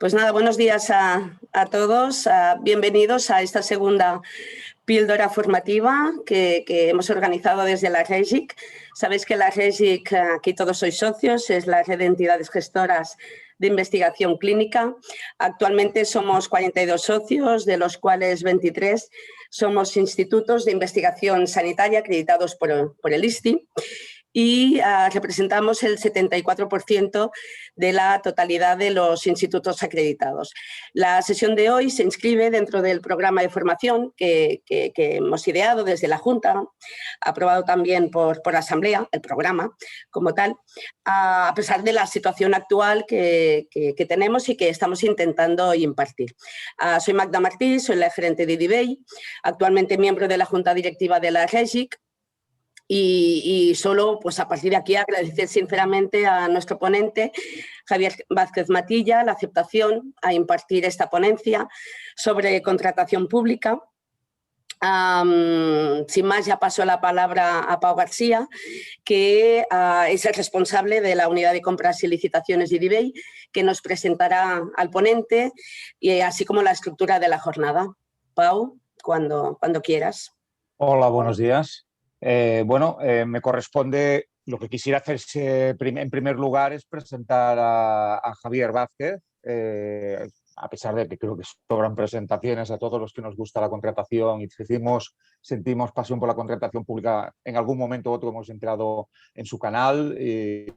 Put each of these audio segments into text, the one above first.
Pues nada, buenos días a todos. Bienvenidos a esta segunda píldora formativa que hemos organizado desde la REGIC. Sabéis que la REGIC, aquí todos sois socios, es la red de entidades gestoras de investigación clínica. Actualmente somos 42 socios, de los cuales 23 somos institutos de investigación sanitaria acreditados por el ISTI. Y representamos el 74% de la totalidad de los institutos acreditados. La sesión de hoy se inscribe dentro del programa de formación que hemos ideado desde la Junta, aprobado también por la Asamblea, el programa como tal, a pesar de la situación actual que tenemos y que estamos intentando impartir. Soy Magda Martí, soy la gerente de IDIBEI, actualmente miembro de la Junta Directiva de la REGIC. Y solo, pues a partir de aquí, agradecer sinceramente a nuestro ponente, Javier Vázquez Matilla, la aceptación a impartir esta ponencia sobre contratación pública. Sin más, ya paso la palabra a Pau García, que es el responsable de la unidad de compras y licitaciones de IDIBEI, que nos presentará al ponente, y así como la estructura de la jornada. Pau, cuando quieras. Hola, buenos días. Me corresponde, lo que quisiera hacerse en primer lugar es presentar a Javier Vázquez, a pesar de que creo que sobran presentaciones a todos los que nos gusta la contratación y sentimos pasión por la contratación pública. En algún momento u otro hemos entrado en su canal, en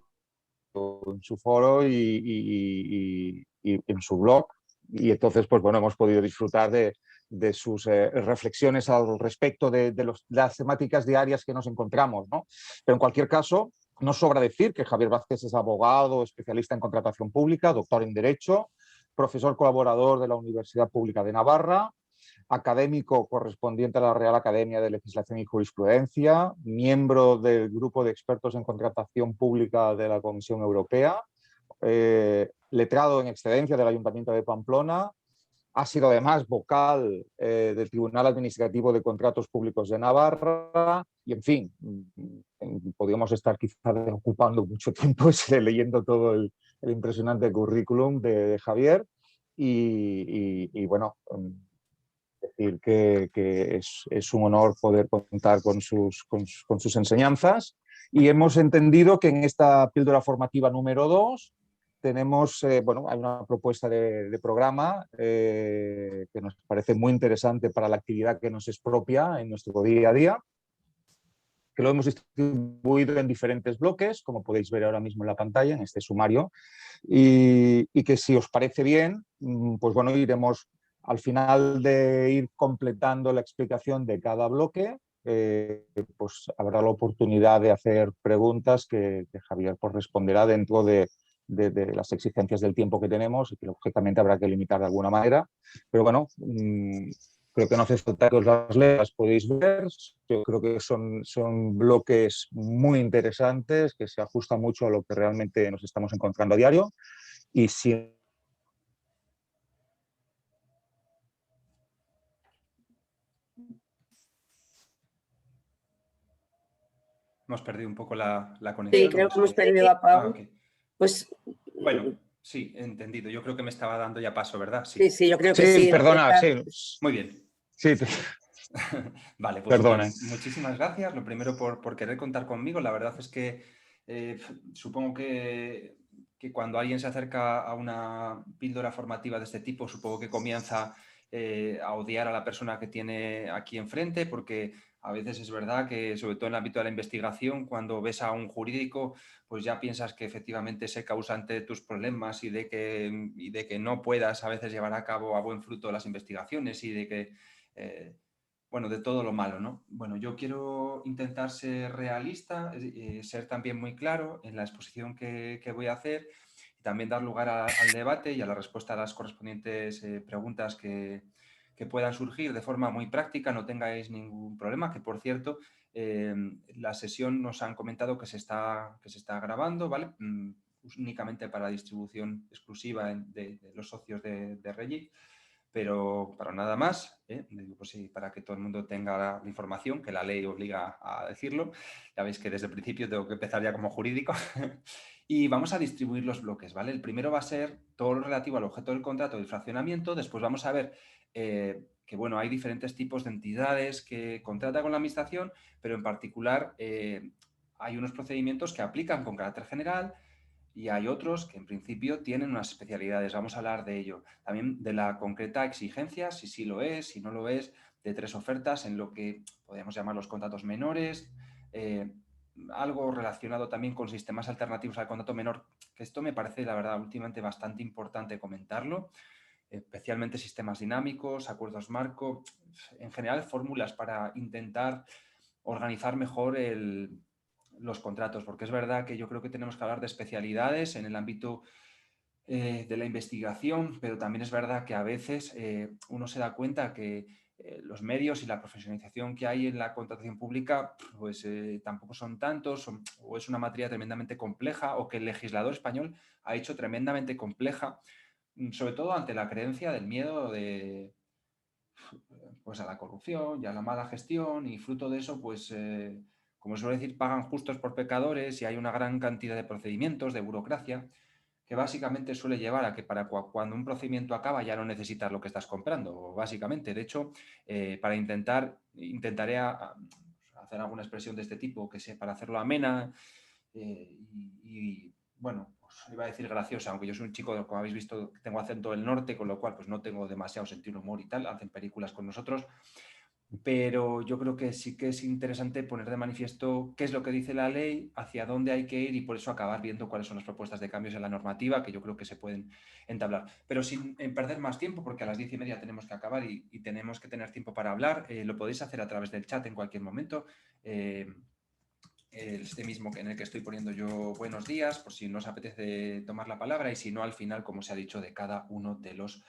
su foro y en su blog, y entonces pues bueno, hemos podido disfrutar de sus reflexiones al respecto de las temáticas diarias que nos encontramos, ¿no? Pero en cualquier caso, no sobra decir que Javier Vázquez es abogado, especialista en contratación pública, doctor en Derecho, profesor colaborador de la Universidad Pública de Navarra, académico correspondiente a la Real Academia de Legislación y Jurisprudencia, miembro del Grupo de Expertos en Contratación Pública de la Comisión Europea, letrado en excedencia del Ayuntamiento de Pamplona. Ha sido además vocal del Tribunal Administrativo de Contratos Públicos de Navarra y, en fin, podríamos estar quizá ocupando mucho tiempo leyendo todo el impresionante currículum de Javier y bueno, decir que es un honor poder contar con sus enseñanzas, y hemos entendido que en esta píldora formativa número 2 tenemos, hay una propuesta de programa que nos parece muy interesante para la actividad que nos es propia en nuestro día a día, que lo hemos distribuido en diferentes bloques, como podéis ver ahora mismo en la pantalla, en este sumario, y que si os parece bien, pues bueno, iremos al final de ir completando la explicación de cada bloque, pues habrá la oportunidad de hacer preguntas que Javier pues responderá dentro de las exigencias del tiempo que tenemos y que lógicamente habrá que limitar de alguna manera. Pero bueno, creo que no hace falta que os las lea, las podéis ver. Yo creo que son bloques muy interesantes que se ajustan mucho a lo que realmente nos estamos encontrando a diario. Y si hemos perdido un poco la conexión. Sí, creo que hemos perdido a Pau. Okay. Pues, bueno, sí, entendido. Yo creo que me estaba dando ya paso, ¿verdad? Sí, yo creo que sí. Perdona, sí. Muy bien. Sí. Vale, pues Perdona. Muchísimas gracias. Lo primero por querer contar conmigo. La verdad es que supongo que cuando alguien se acerca a una píldora formativa de este tipo, supongo que comienza a odiar a la persona que tiene aquí enfrente, porque a veces es verdad que, sobre todo en el ámbito de la investigación, cuando ves a un jurídico, pues ya piensas que efectivamente es el causante de tus problemas y de que no puedas a veces llevar a cabo a buen fruto las investigaciones y de que, de todo lo malo, ¿no? Bueno, yo quiero intentar ser realista, ser también muy claro en la exposición que voy a hacer y también dar lugar al debate y a la respuesta a las correspondientes preguntas que puedan surgir de forma muy práctica. No tengáis ningún problema, que por cierto, la sesión nos han comentado que se está grabando, ¿vale? Únicamente para distribución exclusiva de los socios de REGIC. pero para nada más, digo, pues sí, para que todo el mundo tenga la información, que la ley obliga a decirlo. Ya veis que desde el principio tengo que empezar ya como jurídico. Y vamos a distribuir los bloques, ¿vale? El primero va a ser todo lo relativo al objeto del contrato del fraccionamiento. Después vamos a ver que, bueno, hay diferentes tipos de entidades que contratan con la administración, pero en particular hay unos procedimientos que aplican con carácter general y hay otros que en principio tienen unas especialidades. Vamos a hablar de ello. También de la concreta exigencia, si sí lo es, si no lo es, de 3 ofertas en lo que podríamos llamar los contratos menores, algo relacionado también con sistemas alternativos al contrato menor, que esto me parece, la verdad, últimamente bastante importante comentarlo, especialmente sistemas dinámicos, acuerdos marco, en general fórmulas para intentar organizar mejor los contratos, porque es verdad que yo creo que tenemos que hablar de especialidades en el ámbito de la investigación, pero también es verdad que a veces uno se da cuenta que los medios y la profesionalización que hay en la contratación pública pues tampoco son tantos, o es una materia tremendamente compleja, o que el legislador español ha hecho tremendamente compleja, sobre todo ante la creencia del miedo pues a la corrupción y a la mala gestión, y fruto de eso, pues como suele decir, pagan justos por pecadores, y hay una gran cantidad de procedimientos, de burocracia, que básicamente suele llevar a que para cuando un procedimiento acaba ya no necesitas lo que estás comprando, básicamente. De hecho, intentaré hacer alguna expresión de este tipo, que sea para hacerlo amena bueno, pues iba a decir graciosa, aunque yo soy un chico, como habéis visto, que tengo acento del norte, con lo cual pues no tengo demasiado sentido del humor y tal, hacen películas con nosotros, pero yo creo que sí que es interesante poner de manifiesto qué es lo que dice la ley, hacia dónde hay que ir, y por eso acabar viendo cuáles son las propuestas de cambios en la normativa, que yo creo que se pueden entablar. Pero sin perder más tiempo, porque a las 10:30 tenemos que acabar y tenemos que tener tiempo para hablar, lo podéis hacer a través del chat en cualquier momento. Este mismo en el que estoy poniendo yo buenos días, por si no os apetece tomar la palabra, y si no, al final, como se ha dicho, de cada uno de los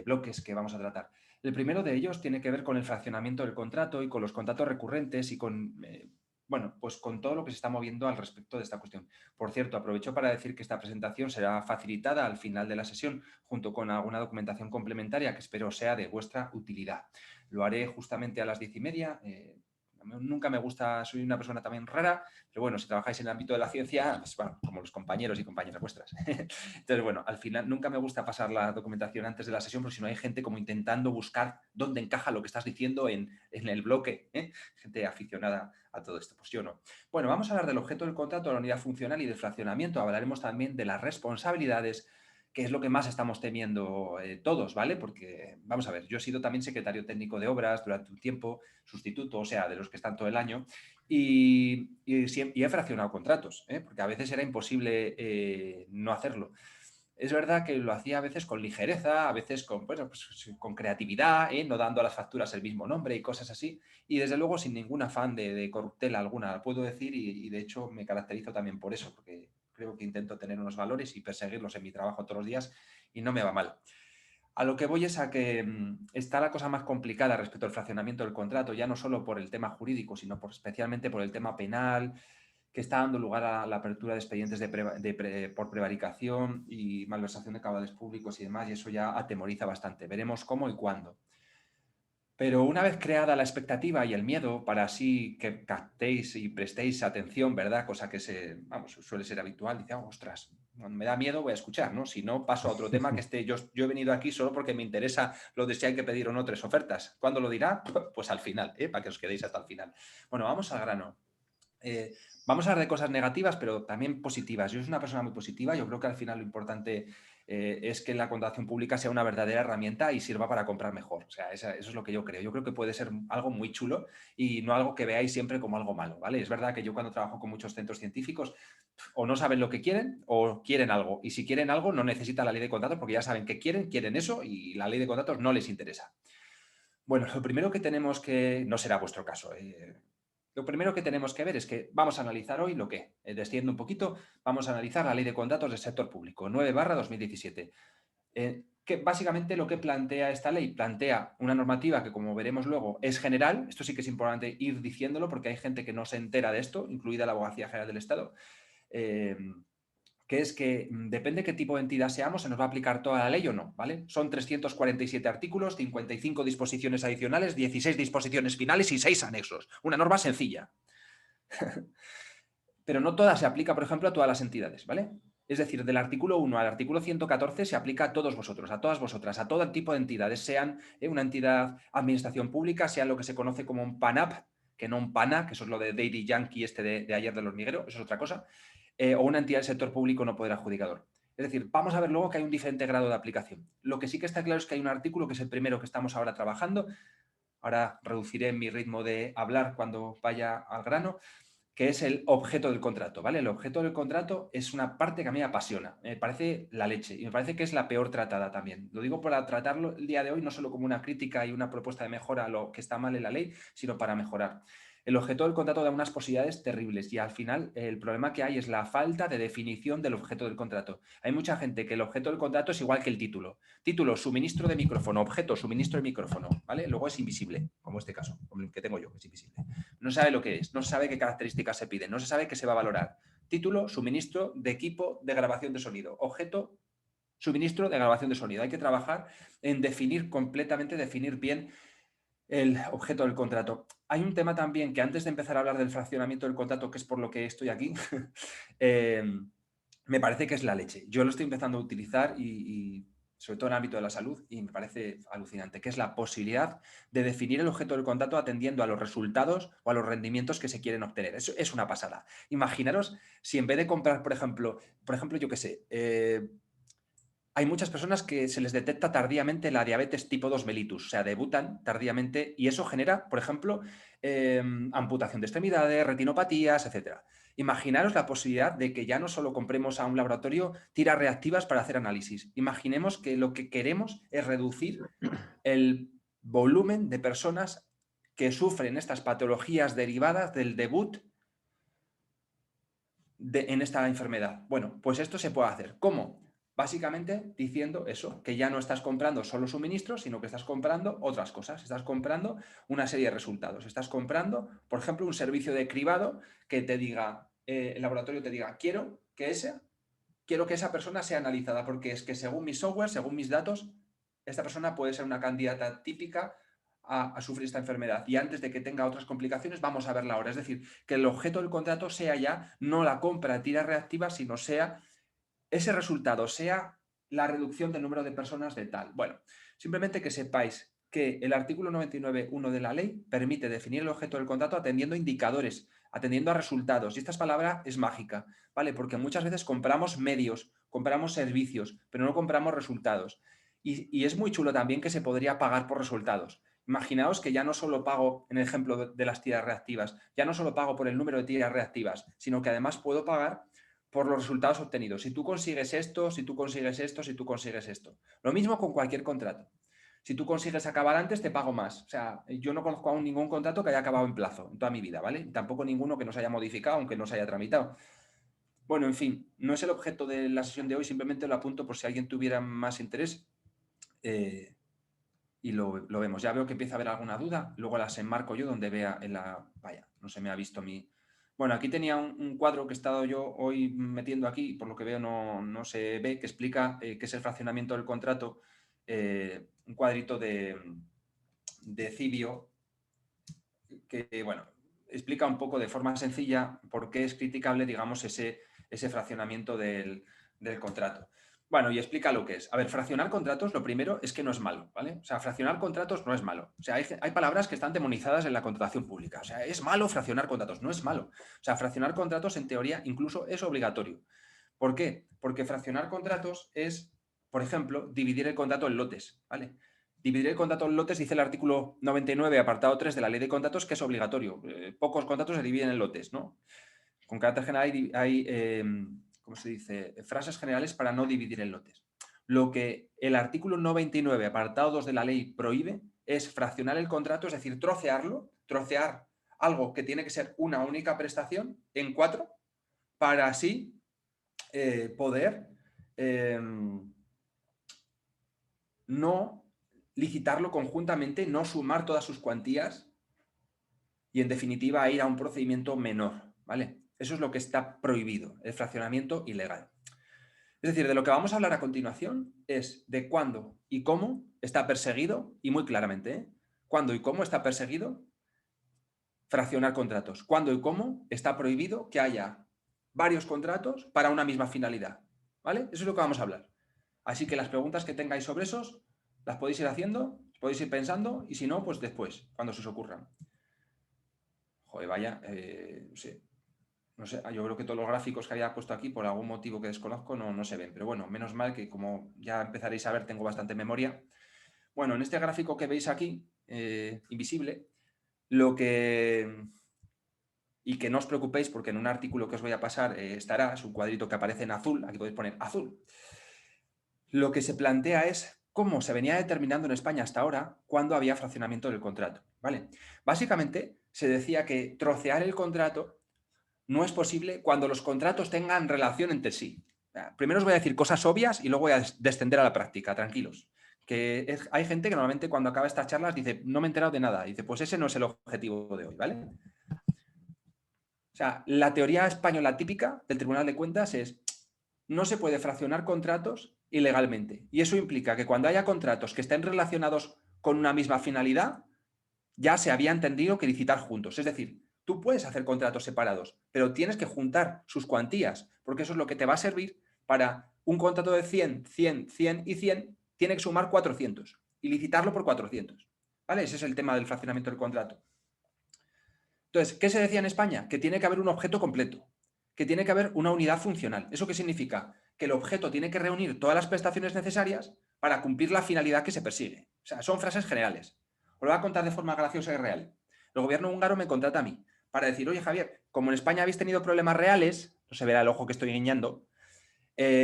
bloques que vamos a tratar. El primero de ellos tiene que ver con el fraccionamiento del contrato y con los contratos recurrentes y con, bueno, pues con todo lo que se está moviendo al respecto de esta cuestión. Por cierto, aprovecho para decir que esta presentación será facilitada al final de la sesión junto con alguna documentación complementaria que espero sea de vuestra utilidad. Lo haré justamente a las 10:30. Nunca me gusta, soy una persona también rara, pero bueno, si trabajáis en el ámbito de la ciencia, pues bueno, como los compañeros y compañeras vuestras. Entonces, bueno, al final nunca me gusta pasar la documentación antes de la sesión, porque si no hay gente como intentando buscar dónde encaja lo que estás diciendo en el bloque, gente aficionada a todo esto, pues yo no. Bueno, vamos a hablar del objeto del contrato, de la unidad funcional y del fraccionamiento. Hablaremos también de las responsabilidades, que es lo que más estamos temiendo todos, ¿vale? Porque, vamos a ver, yo he sido también secretario técnico de obras durante un tiempo, sustituto, o sea, de los que están todo el año, y he fraccionado contratos, porque a veces era imposible no hacerlo. Es verdad que lo hacía a veces con ligereza, a veces con, bueno, pues, con creatividad, no dando a las facturas el mismo nombre y cosas así, y desde luego sin ningún afán de corruptela alguna, puedo decir, y de hecho me caracterizo también por eso, porque creo que intento tener unos valores y perseguirlos en mi trabajo todos los días, y no me va mal. A lo que voy es a que está la cosa más complicada respecto al fraccionamiento del contrato, ya no solo por el tema jurídico, sino especialmente por el tema penal, que está dando lugar a la apertura de expedientes por prevaricación y malversación de caudales públicos y demás, y eso ya atemoriza bastante. Veremos cómo y cuándo. Pero una vez creada la expectativa y el miedo, para así que captéis y prestéis atención, ¿verdad? Cosa que suele ser habitual, dice, ostras, cuando me da miedo voy a escuchar, ¿no? Si no, paso a otro tema que yo he venido aquí solo porque me interesa lo de si hay que pedir o no 3 ofertas. ¿Cuándo lo dirá? Pues al final, para que os quedéis hasta el final. Bueno, vamos al grano. Vamos a hablar de cosas negativas, pero también positivas. Yo soy una persona muy positiva. Yo creo que al final lo importante es que la contratación pública sea una verdadera herramienta y sirva para comprar mejor. O sea, eso es lo que yo creo. Yo creo que puede ser algo muy chulo y no algo que veáis siempre como algo malo, ¿vale? Es verdad que yo cuando trabajo con muchos centros científicos o no saben lo que quieren o quieren algo. Y si quieren algo no necesitan la ley de contratos porque ya saben que quieren eso, y la ley de contratos no les interesa. Bueno, lo primero que tenemos que... No será vuestro caso, Lo primero que tenemos que ver es que vamos a analizar hoy lo que, desciendo un poquito, vamos a analizar la Ley de Contratos del Sector Público, 9/2017. Que básicamente lo que plantea esta ley, plantea una normativa que, como veremos luego, es general. Esto sí que es importante ir diciéndolo porque hay gente que no se entera de esto, incluida la Abogacía General del Estado. que es que depende qué tipo de entidad seamos, se nos va a aplicar toda la ley o no, ¿vale? Son 347 artículos, 55 disposiciones adicionales, 16 disposiciones finales y 6 anexos. Una norma sencilla. Pero no toda se aplica, por ejemplo, a todas las entidades, ¿vale? Es decir, del artículo 1 al artículo 114 se aplica a todos vosotros, a todas vosotras, a todo tipo de entidades, sean una entidad administración pública, sea lo que se conoce como un PANAP, que no un PANA, que eso es lo de Daddy Yankee de ayer del hormiguero, eso es otra cosa, o una entidad del sector público no poder adjudicador. Es decir, vamos a ver luego que hay un diferente grado de aplicación. Lo que sí que está claro es que hay un artículo que es el primero que estamos ahora trabajando. Ahora reduciré mi ritmo de hablar cuando vaya al grano, que es el objeto del contrato, ¿vale? El objeto del contrato es una parte que a mí me apasiona, me parece la leche y me parece que es la peor tratada también. Lo digo para tratarlo el día de hoy no solo como una crítica y una propuesta de mejora a lo que está mal en la ley, sino para mejorar. El objeto del contrato da unas posibilidades terribles y al final el problema que hay es la falta de definición del objeto del contrato. Hay mucha gente que el objeto del contrato es igual que el título. Título, suministro de micrófono, objeto, suministro de micrófono, ¿vale? Luego es invisible, como este caso, como el que tengo yo, que es invisible. No sabe lo que es, no sabe qué características se piden, no se sabe qué se va a valorar. Título, suministro de equipo de grabación de sonido. Objeto, suministro de grabación de sonido. Hay que trabajar en definir completamente, definir bien el objeto del contrato. Hay un tema también que antes de empezar a hablar del fraccionamiento del contrato, que es por lo que estoy aquí, me parece que es la leche. Yo lo estoy empezando a utilizar y sobre todo en el ámbito de la salud, y me parece alucinante, que es la posibilidad de definir el objeto del contrato atendiendo a los resultados o a los rendimientos que se quieren obtener. Eso es una pasada. Imaginaros si en vez de comprar, por ejemplo, yo qué sé, hay muchas personas que se les detecta tardíamente la diabetes tipo 2 mellitus, o sea, debutan tardíamente y eso genera, por ejemplo, amputación de extremidades, retinopatías, etc. Imaginaros la posibilidad de que ya no solo compremos a un laboratorio tiras reactivas para hacer análisis. Imaginemos que lo que queremos es reducir el volumen de personas que sufren estas patologías derivadas del debut en esta enfermedad. Bueno, pues esto se puede hacer. ¿Cómo? Básicamente diciendo eso, que ya no estás comprando solo suministros, sino que estás comprando otras cosas. Estás comprando una serie de resultados. Estás comprando, por ejemplo, un servicio de cribado que te diga, el laboratorio te diga, quiero que esa persona sea analizada, porque es que según mi software, según mis datos, esta persona puede ser una candidata típica a sufrir esta enfermedad. Y antes de que tenga otras complicaciones, vamos a verla ahora. Es decir, que el objeto del contrato sea ya no la compra de tiras reactivas, sino sea ese resultado, sea la reducción del número de personas de tal. Bueno, simplemente que sepáis que el artículo 99.1 de la ley permite definir el objeto del contrato atendiendo a indicadores, atendiendo a resultados. Y esta palabra es mágica, ¿vale? Porque muchas veces compramos medios, compramos servicios, pero no compramos resultados. Y es muy chulo también que se podría pagar por resultados. Imaginaos que ya no solo pago, en el ejemplo de las tiras reactivas, ya no solo pago por el número de tiras reactivas, sino que además puedo pagar por los resultados obtenidos. Si tú consigues esto, si tú consigues esto, si tú consigues esto. Lo mismo con cualquier contrato. Si tú consigues acabar antes, te pago más. O sea, yo no conozco aún ningún contrato que haya acabado en plazo en toda mi vida, ¿vale? Tampoco ninguno que no se haya modificado, aunque no se haya tramitado. Bueno, en fin, no es el objeto de la sesión de hoy, simplemente lo apunto por si alguien tuviera más interés y lo vemos. Ya veo que empieza a haber alguna duda, luego las enmarco yo donde vea en la... Vaya, no se me ha visto mi... Bueno, aquí tenía un cuadro que he estado yo hoy metiendo aquí, por lo que veo no se ve, que explica qué es el fraccionamiento del contrato, un cuadrito de Cibio, que, bueno, explica un poco de forma sencilla por qué es criticable, digamos, ese fraccionamiento del contrato. Bueno, y explica lo que es. A ver, fraccionar contratos, lo primero es que no es malo, ¿vale? O sea, fraccionar contratos no es malo. O sea, hay palabras que están demonizadas en la contratación pública. O sea, es malo fraccionar contratos, no es malo. O sea, fraccionar contratos, en teoría, incluso es obligatorio. ¿Por qué? Porque fraccionar contratos es, por ejemplo, dividir el contrato en lotes, ¿vale? Dividir el contrato en lotes, dice el artículo 99, apartado 3 de la Ley de Contratos, que es obligatorio. Pocos contratos se dividen en lotes, ¿no? Con carácter general hay ¿cómo se dice? Frases generales para no dividir en lotes. Lo que el artículo 99, apartado 2 de la ley prohíbe es fraccionar el contrato, es decir, trocear algo que tiene que ser una única prestación en 4 para así poder no licitarlo conjuntamente, no sumar todas sus cuantías y, en definitiva, ir a un procedimiento menor, ¿vale? Eso es lo que está prohibido, el fraccionamiento ilegal. Es decir, de lo que vamos a hablar a continuación es de cuándo y cómo está perseguido, y muy claramente, ¿eh? Cuándo y cómo está perseguido fraccionar contratos. Cuándo y cómo está prohibido que haya varios contratos para una misma finalidad. ¿Vale? Eso es lo que vamos a hablar. Así que las preguntas que tengáis sobre esos las podéis ir haciendo, podéis ir pensando, y si no, pues después, cuando se os ocurran. Joder, vaya, no sé, yo creo que todos los gráficos que había puesto aquí, por algún motivo que desconozco, no se ven. Pero bueno, menos mal que, como ya empezaréis a ver, tengo bastante memoria. Bueno, en este gráfico que veis aquí, invisible, y que no os preocupéis, porque en un artículo que os voy a pasar estará, es un cuadrito que aparece en azul, aquí podéis poner azul. Lo que se plantea es cómo se venía determinando en España hasta ahora cuando había fraccionamiento del contrato, ¿vale? Básicamente se decía que trocear el contrato no es posible cuando los contratos tengan relación entre sí. Primero os voy a decir cosas obvias y luego voy a descender a la práctica, tranquilos. Hay gente que normalmente cuando acaba estas charlas dice, no me he enterado de nada. Dice, pues ese no es el objetivo de hoy, ¿vale? O sea, la teoría española típica del Tribunal de Cuentas es, no se puede fraccionar contratos ilegalmente. Y eso implica que cuando haya contratos que estén relacionados con una misma finalidad, ya se había entendido que licitar juntos. Es decir, tú puedes hacer contratos separados, pero tienes que juntar sus cuantías, porque eso es lo que te va a servir para un contrato de 100, 100, 100 y 100, tiene que sumar 400 y licitarlo por 400. ¿Vale? Ese es el tema del fraccionamiento del contrato. Entonces, ¿qué se decía en España? Que tiene que haber un objeto completo, que tiene que haber una unidad funcional. ¿Eso qué significa? Que el objeto tiene que reunir todas las prestaciones necesarias para cumplir la finalidad que se persigue. O sea, son frases generales. Os lo voy a contar de forma graciosa y real. El gobierno húngaro me contrata a mí para decir, oye Javier, como en España habéis tenido problemas reales, no se verá el ojo que estoy guiñando,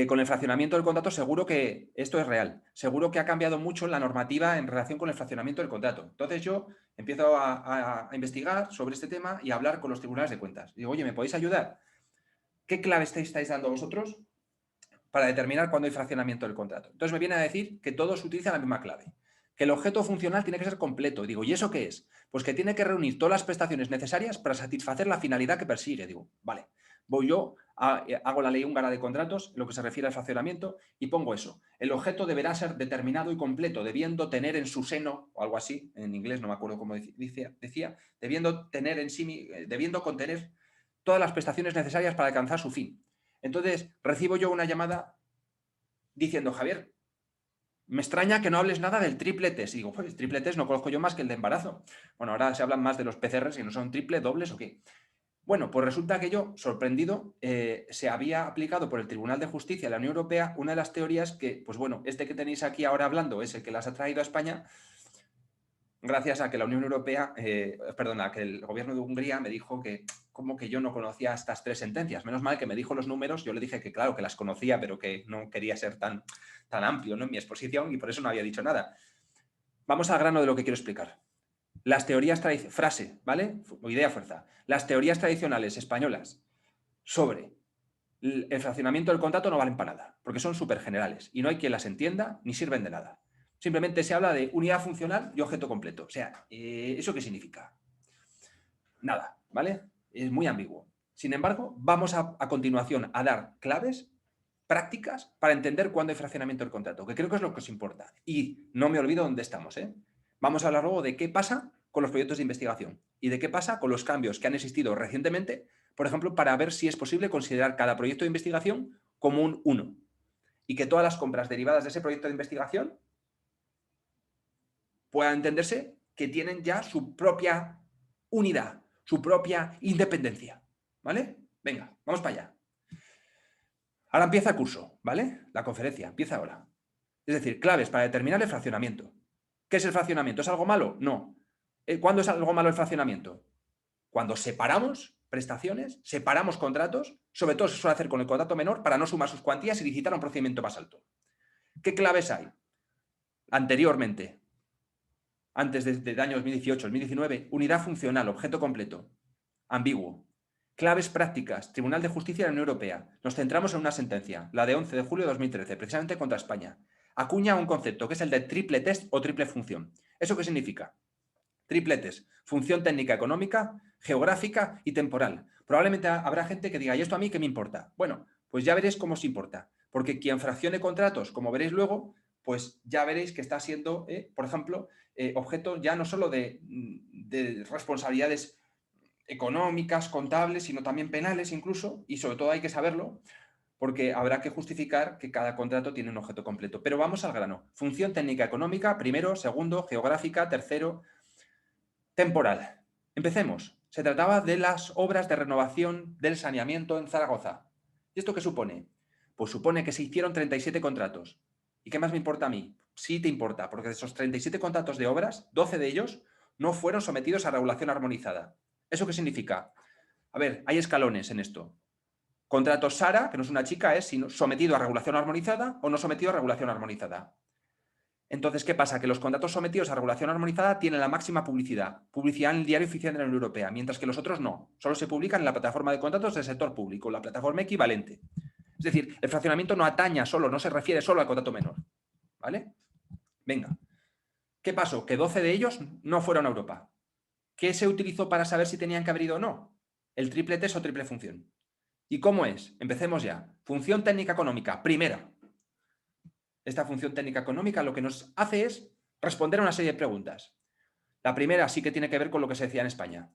con el fraccionamiento del contrato seguro que esto es real. Seguro que ha cambiado mucho la normativa en relación con el fraccionamiento del contrato. Entonces yo empiezo a investigar sobre este tema y a hablar con los tribunales de cuentas. Digo, oye, ¿me podéis ayudar? ¿Qué clave estáis dando vosotros para determinar cuándo hay fraccionamiento del contrato? Entonces me viene a decir que todos utilizan la misma clave. Que el objeto funcional tiene que ser completo. Digo, ¿y eso qué es? Pues que tiene que reunir todas las prestaciones necesarias para satisfacer la finalidad que persigue. Digo, vale, voy yo, hago la ley húngara de contratos, lo que se refiere al fraccionamiento, y pongo eso. El objeto deberá ser determinado y completo, debiendo tener en su seno, o algo así, en inglés no me acuerdo cómo decía, debiendo contener todas las prestaciones necesarias para alcanzar su fin. Entonces, recibo yo una llamada diciendo, Javier, me extraña que no hables nada del triple test. Y digo, pues triple test no conozco yo más que el de embarazo. Bueno, ahora se hablan más de los PCRs, si no son triple, dobles o qué. Bueno, pues resulta que yo, sorprendido, se había aplicado por el Tribunal de Justicia de la Unión Europea una de las teorías que, pues bueno, este que tenéis aquí ahora hablando es el que las ha traído a España, gracias a que la Unión Europea, a que el gobierno de Hungría me dijo que como que yo no conocía estas tres sentencias. Menos mal que me dijo los números, yo le dije que claro, que las conocía, pero que no quería ser tan amplio, ¿no?, en mi exposición, y por eso no había dicho nada. Vamos al grano de lo que quiero explicar. Las teorías tradicionales, frase, ¿vale? O idea fuerza. Las teorías tradicionales españolas sobre el fraccionamiento del contrato no valen para nada, porque son súper generales y no hay quien las entienda ni sirven de nada. Simplemente se habla de unidad funcional y objeto completo. O sea, ¿eso qué significa? Nada, ¿vale? Es muy ambiguo. Sin embargo, vamos a continuación a dar claves prácticas para entender cuándo hay fraccionamiento del contrato, que creo que es lo que os importa. Y no me olvido dónde estamos, ¿eh? Vamos a hablar luego de qué pasa con los proyectos de investigación y de qué pasa con los cambios que han existido recientemente, por ejemplo, para ver si es posible considerar cada proyecto de investigación como un 1 y que todas las compras derivadas de ese proyecto de investigación puedan entenderse que tienen ya su propia unidad, su propia independencia, ¿vale? Venga, vamos para allá. Ahora empieza el curso, ¿vale? La conferencia empieza ahora. Es decir, claves para determinar el fraccionamiento. ¿Qué es el fraccionamiento? ¿Es algo malo? No. ¿Cuándo es algo malo el fraccionamiento? Cuando separamos prestaciones, separamos contratos, sobre todo se suele hacer con el contrato menor para no sumar sus cuantías y licitar a un procedimiento más alto. ¿Qué claves hay? Anteriormente, antes del año 2018, 2019, unidad funcional, objeto completo, ambiguo. Claves prácticas, Tribunal de Justicia de la Unión Europea. Nos centramos en una sentencia, la de 11 de julio de 2013, precisamente contra España. Acuña un concepto que es el de triple test o triple función. ¿Eso qué significa? Triple test, función técnica económica, geográfica y temporal. Probablemente habrá gente que diga, ¿y esto a mí qué me importa? Bueno, pues ya veréis cómo os importa. Porque quien fraccione contratos, como veréis luego, pues ya veréis que está siendo, por ejemplo, objeto ya no solo de responsabilidades económicas, contables, sino también penales incluso, y sobre todo hay que saberlo, porque habrá que justificar que cada contrato tiene un objeto completo. Pero vamos al grano. Función técnica económica, primero, segundo, geográfica, tercero, temporal. Empecemos. Se trataba de las obras de renovación del saneamiento en Zaragoza. ¿Y esto qué supone? Pues supone que se hicieron 37 contratos. ¿Y qué más me importa a mí? Sí te importa, porque de esos 37 contratos de obras, 12 de ellos no fueron sometidos a regulación armonizada. ¿Eso qué significa? A ver, hay escalones en esto. Contrato Sara, que no es una chica, es sometido a regulación armonizada o no sometido a regulación armonizada. Entonces, ¿qué pasa? Que los contratos sometidos a regulación armonizada tienen la máxima publicidad. Publicidad en el Diario Oficial de la Unión Europea, mientras que los otros no. Solo se publican en la plataforma de contratos del sector público, la plataforma equivalente. Es decir, el fraccionamiento no ataña solo, no se refiere solo al contrato menor. ¿Vale? Venga. ¿Qué pasó? Que 12 de ellos no fueron a Europa. ¿Qué se utilizó para saber si tenían que haber ido o no? El triple test o triple función. ¿Y cómo es? Empecemos ya. Función técnica económica. Primera. Esta función técnica económica lo que nos hace es responder a una serie de preguntas. La primera sí que tiene que ver con lo que se decía en España.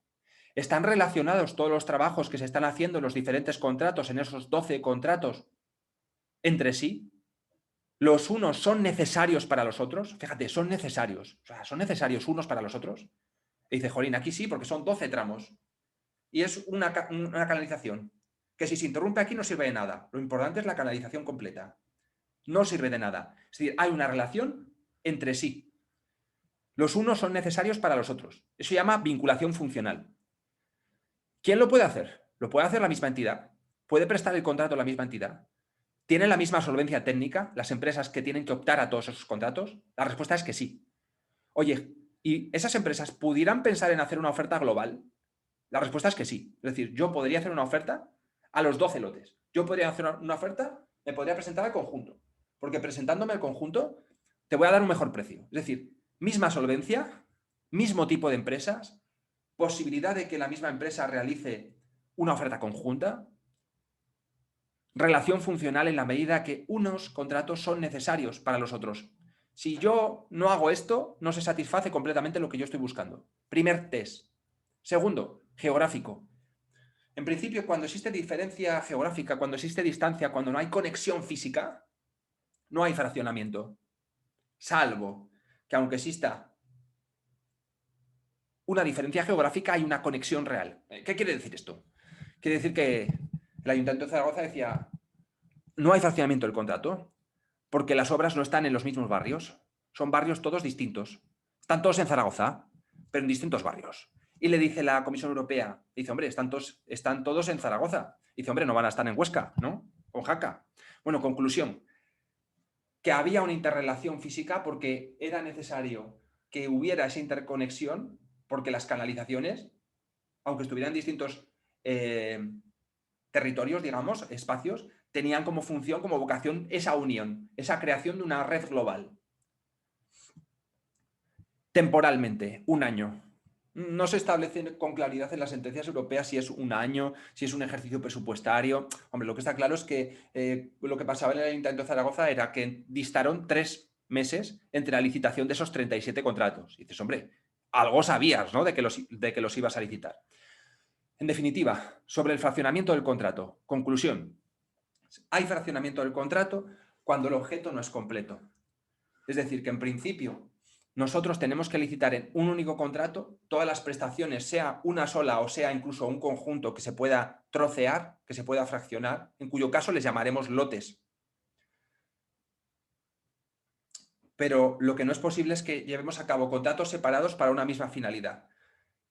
¿Están relacionados todos los trabajos que se están haciendo en los diferentes contratos, en esos 12 contratos, entre sí? ¿Los unos son necesarios para los otros? Fíjate, son necesarios. O sea, ¿son necesarios unos para los otros? Y dice, jolín, aquí sí, porque son 12 tramos. Y es una canalización. Que si se interrumpe aquí no sirve de nada. Lo importante es la canalización completa. No sirve de nada. Es decir, hay una relación entre sí. Los unos son necesarios para los otros. Eso se llama vinculación funcional. ¿Quién lo puede hacer? Lo puede hacer la misma entidad. ¿Puede prestar el contrato a la misma entidad? ¿Tienen la misma solvencia técnica las empresas que tienen que optar a todos esos contratos? La respuesta es que sí. Oye, ¿y esas empresas pudieran pensar en hacer una oferta global? La respuesta es que sí. Es decir, yo podría hacer una oferta a los 12 lotes. Yo podría hacer una oferta, me podría presentar al conjunto. Porque presentándome al conjunto, te voy a dar un mejor precio. Es decir, misma solvencia, mismo tipo de empresas, posibilidad de que la misma empresa realice una oferta conjunta, relación funcional en la medida que unos contratos son necesarios para los otros. Si yo no hago esto, no se satisface completamente lo que yo estoy buscando. Primer test. Segundo, geográfico. En principio, cuando existe diferencia geográfica, cuando existe distancia, cuando no hay conexión física, no hay fraccionamiento. Salvo que aunque exista una diferencia geográfica, hay una conexión real. ¿Qué quiere decir esto? Quiere decir que el Ayuntamiento de Zaragoza decía, no hay fraccionamiento del contrato, porque las obras no están en los mismos barrios. Son barrios todos distintos. Están todos en Zaragoza, pero en distintos barrios. Y le dice la Comisión Europea, dice, hombre, están todos en Zaragoza. Dice, hombre, no van a estar en Huesca, ¿no? O Jaca. Bueno, conclusión, que había una interrelación física porque era necesario que hubiera esa interconexión, porque las canalizaciones, aunque estuvieran en distintos territorios, digamos, espacios, tenían como función, como vocación, esa unión, esa creación de una red global. Temporalmente, un año. No se establece con claridad en las sentencias europeas si es un año, si es un ejercicio presupuestario. Hombre, lo que está claro es que lo que pasaba en el Ayuntamiento de Zaragoza era que distaron 3 meses entre la licitación de esos 37 contratos. Y dices, hombre, algo sabías, ¿no?, de que los ibas a licitar. En definitiva, sobre el fraccionamiento del contrato. Conclusión. Hay fraccionamiento del contrato cuando el objeto no es completo. Es decir, que en principio nosotros tenemos que licitar en un único contrato todas las prestaciones, sea una sola o sea incluso un conjunto que se pueda trocear, que se pueda fraccionar, en cuyo caso les llamaremos lotes. Pero lo que no es posible es que llevemos a cabo contratos separados para una misma finalidad.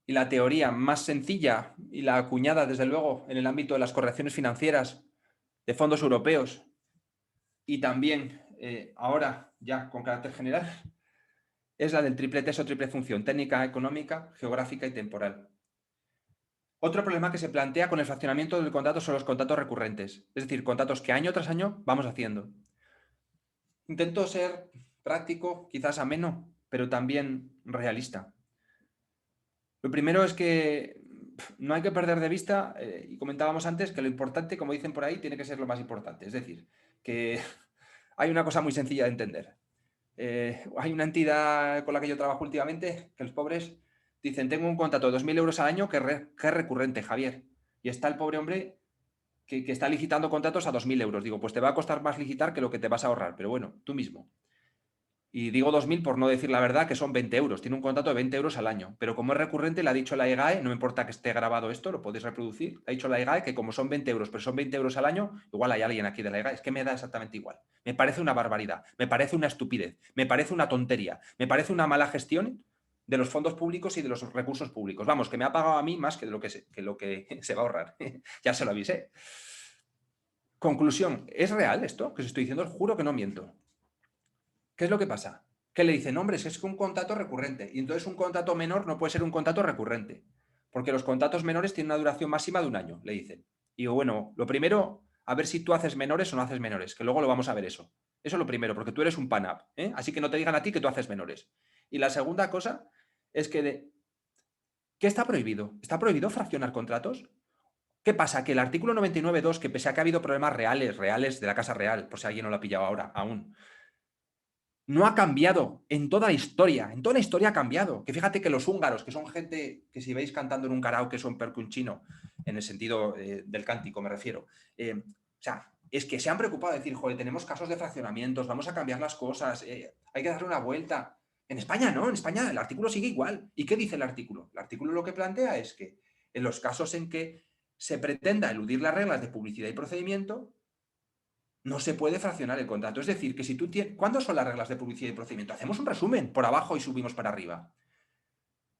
Y la teoría más sencilla y la acuñada, desde luego, en el ámbito de las correcciones financieras de fondos europeos y también ahora ya con carácter general, es la del triple test o triple función, técnica, económica, geográfica y temporal. Otro problema que se plantea con el fraccionamiento del contrato son los contratos recurrentes, es decir, contratos que año tras año vamos haciendo. Intento ser práctico, quizás ameno, pero también realista. Lo primero es que no hay que perder de vista, y comentábamos antes, que lo importante, como dicen por ahí, tiene que ser lo más importante. Es decir, que hay una cosa muy sencilla de entender. Hay una entidad con la que yo trabajo últimamente que los pobres dicen, tengo un contrato de 2.000 euros al año que es recurrente, Javier. Y está el pobre hombre que está licitando contratos a 2.000 euros. Digo, pues te va a costar más licitar que lo que te vas a ahorrar, pero bueno, tú mismo. Y digo 2.000 por no decir la verdad, que son 20 euros. Tiene un contrato de 20 euros al año. Pero como es recurrente, le ha dicho la EGAE, no me importa que esté grabado esto, lo podéis reproducir, le ha dicho la EGAE que como son 20 euros, pero son 20 euros al año, igual hay alguien aquí de la EGAE, es que me da exactamente igual. Me parece una barbaridad, me parece una estupidez, me parece una tontería, me parece una mala gestión de los fondos públicos y de los recursos públicos. Vamos, que me ha pagado a mí más que lo que se va a ahorrar. Ya se lo avisé. Conclusión, ¿es real esto que os estoy diciendo? Os juro que no miento. ¿Qué es lo que pasa? Que le dicen, hombre, es un contrato recurrente. Y entonces un contrato menor no puede ser un contrato recurrente. Porque los contratos menores tienen una duración máxima de 1 año, le dicen. Y digo, bueno, lo primero, a ver si tú haces menores o no haces menores, que luego lo vamos a ver eso. Eso es lo primero, porque tú eres un PANAP, ¿eh? Así que no te digan a ti que tú haces menores. Y la segunda cosa es que ¿qué está prohibido? ¿Está prohibido fraccionar contratos? ¿Qué pasa? Que el artículo 99.2, que pese a que ha habido problemas reales de la Casa Real, por si alguien no lo ha pillado ahora aún, no ha cambiado en toda la historia ha cambiado. Que fíjate que los húngaros, que son gente que si veis cantando en un karaoke son percunchino, en el sentido del cántico me refiero, o sea, es que se han preocupado de decir, joder, tenemos casos de fraccionamientos, vamos a cambiar las cosas, hay que darle una vuelta. En España no, en España el artículo sigue igual. ¿Y qué dice el artículo? El artículo lo que plantea es que en los casos en que se pretenda eludir las reglas de publicidad y procedimiento, no se puede fraccionar el contrato. Es decir, que si tú tienes... ¿Cuándo son las reglas de publicidad y procedimiento? Hacemos un resumen por abajo y subimos para arriba.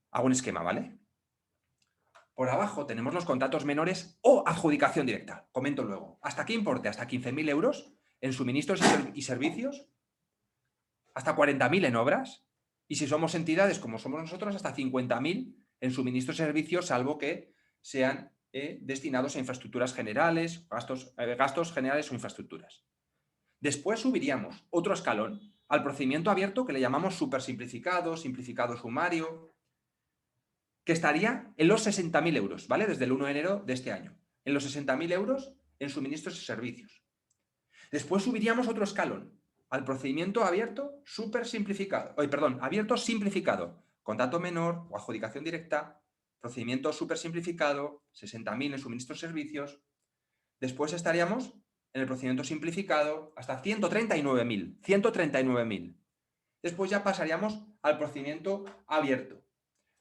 Hago un esquema, ¿vale? Por abajo tenemos los contratos menores o adjudicación directa. Comento luego. ¿Hasta qué importe? Hasta 15.000 euros en suministros y servicios. Hasta 40.000 en obras. Y si somos entidades como somos nosotros, hasta 50.000 en suministros y servicios, salvo que sean destinados a infraestructuras generales, gastos generales o infraestructuras. Después subiríamos otro escalón al procedimiento abierto que le llamamos súper simplificado, simplificado sumario, que estaría en los 60.000 euros, ¿vale? Desde el 1 de enero de este año. En los 60.000 euros en suministros y servicios. Después subiríamos otro escalón al procedimiento abierto súper simplificado, abierto simplificado, contrato menor o adjudicación directa, procedimiento súper simplificado, 60.000 en suministros y servicios. Después estaríamos en el procedimiento simplificado hasta 139.000. 139.000. Después ya pasaríamos al procedimiento abierto.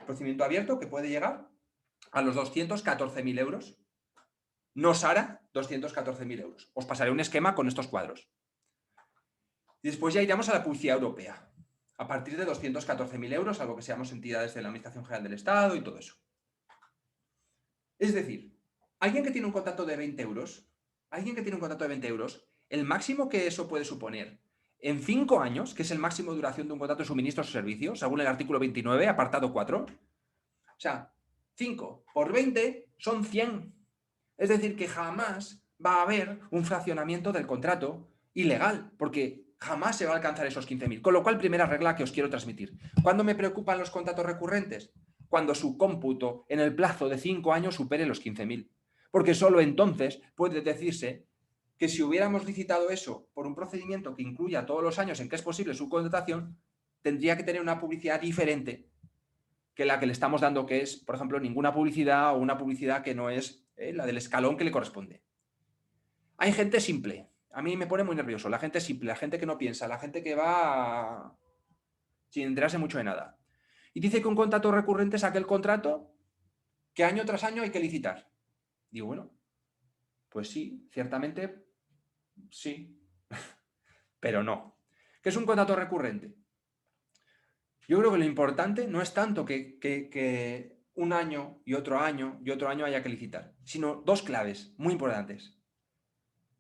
Procedimiento abierto que puede llegar a los 214.000 euros. No Sara, 214.000 euros. Os pasaré un esquema con estos cuadros. Y después ya iremos a la publicidad europea. A partir de 214.000 euros, algo que seamos entidades de la Administración General del Estado y todo eso. Es decir, alguien que tiene un contrato de 20 euros, el máximo que eso puede suponer en 5 años, que es el máximo de duración de un contrato de suministros o servicios, según el artículo 29, apartado 4, o sea, 5 por 20 son 100. Es decir, que jamás va a haber un fraccionamiento del contrato ilegal, porque jamás se va a alcanzar esos 15.000. Con lo cual, primera regla que os quiero transmitir. ¿Cuándo me preocupan los contratos recurrentes? Cuando su cómputo en el plazo de 5 años supere los 15.000. Porque solo entonces puede decirse que si hubiéramos licitado eso por un procedimiento que incluya todos los años en que es posible su contratación, tendría que tener una publicidad diferente que la que le estamos dando, que es, por ejemplo, ninguna publicidad o una publicidad que no es la del escalón que le corresponde. Hay gente simple. A mí me pone muy nervioso. La gente simple, la gente que no piensa, la gente que va sin enterarse mucho de nada. Y dice que un contrato recurrente es aquel contrato que año tras año hay que licitar. Digo, bueno, pues sí, ciertamente sí, pero no. ¿Qué es un contrato recurrente? Yo creo que lo importante no es tanto que un año y otro año haya que licitar, sino dos claves muy importantes.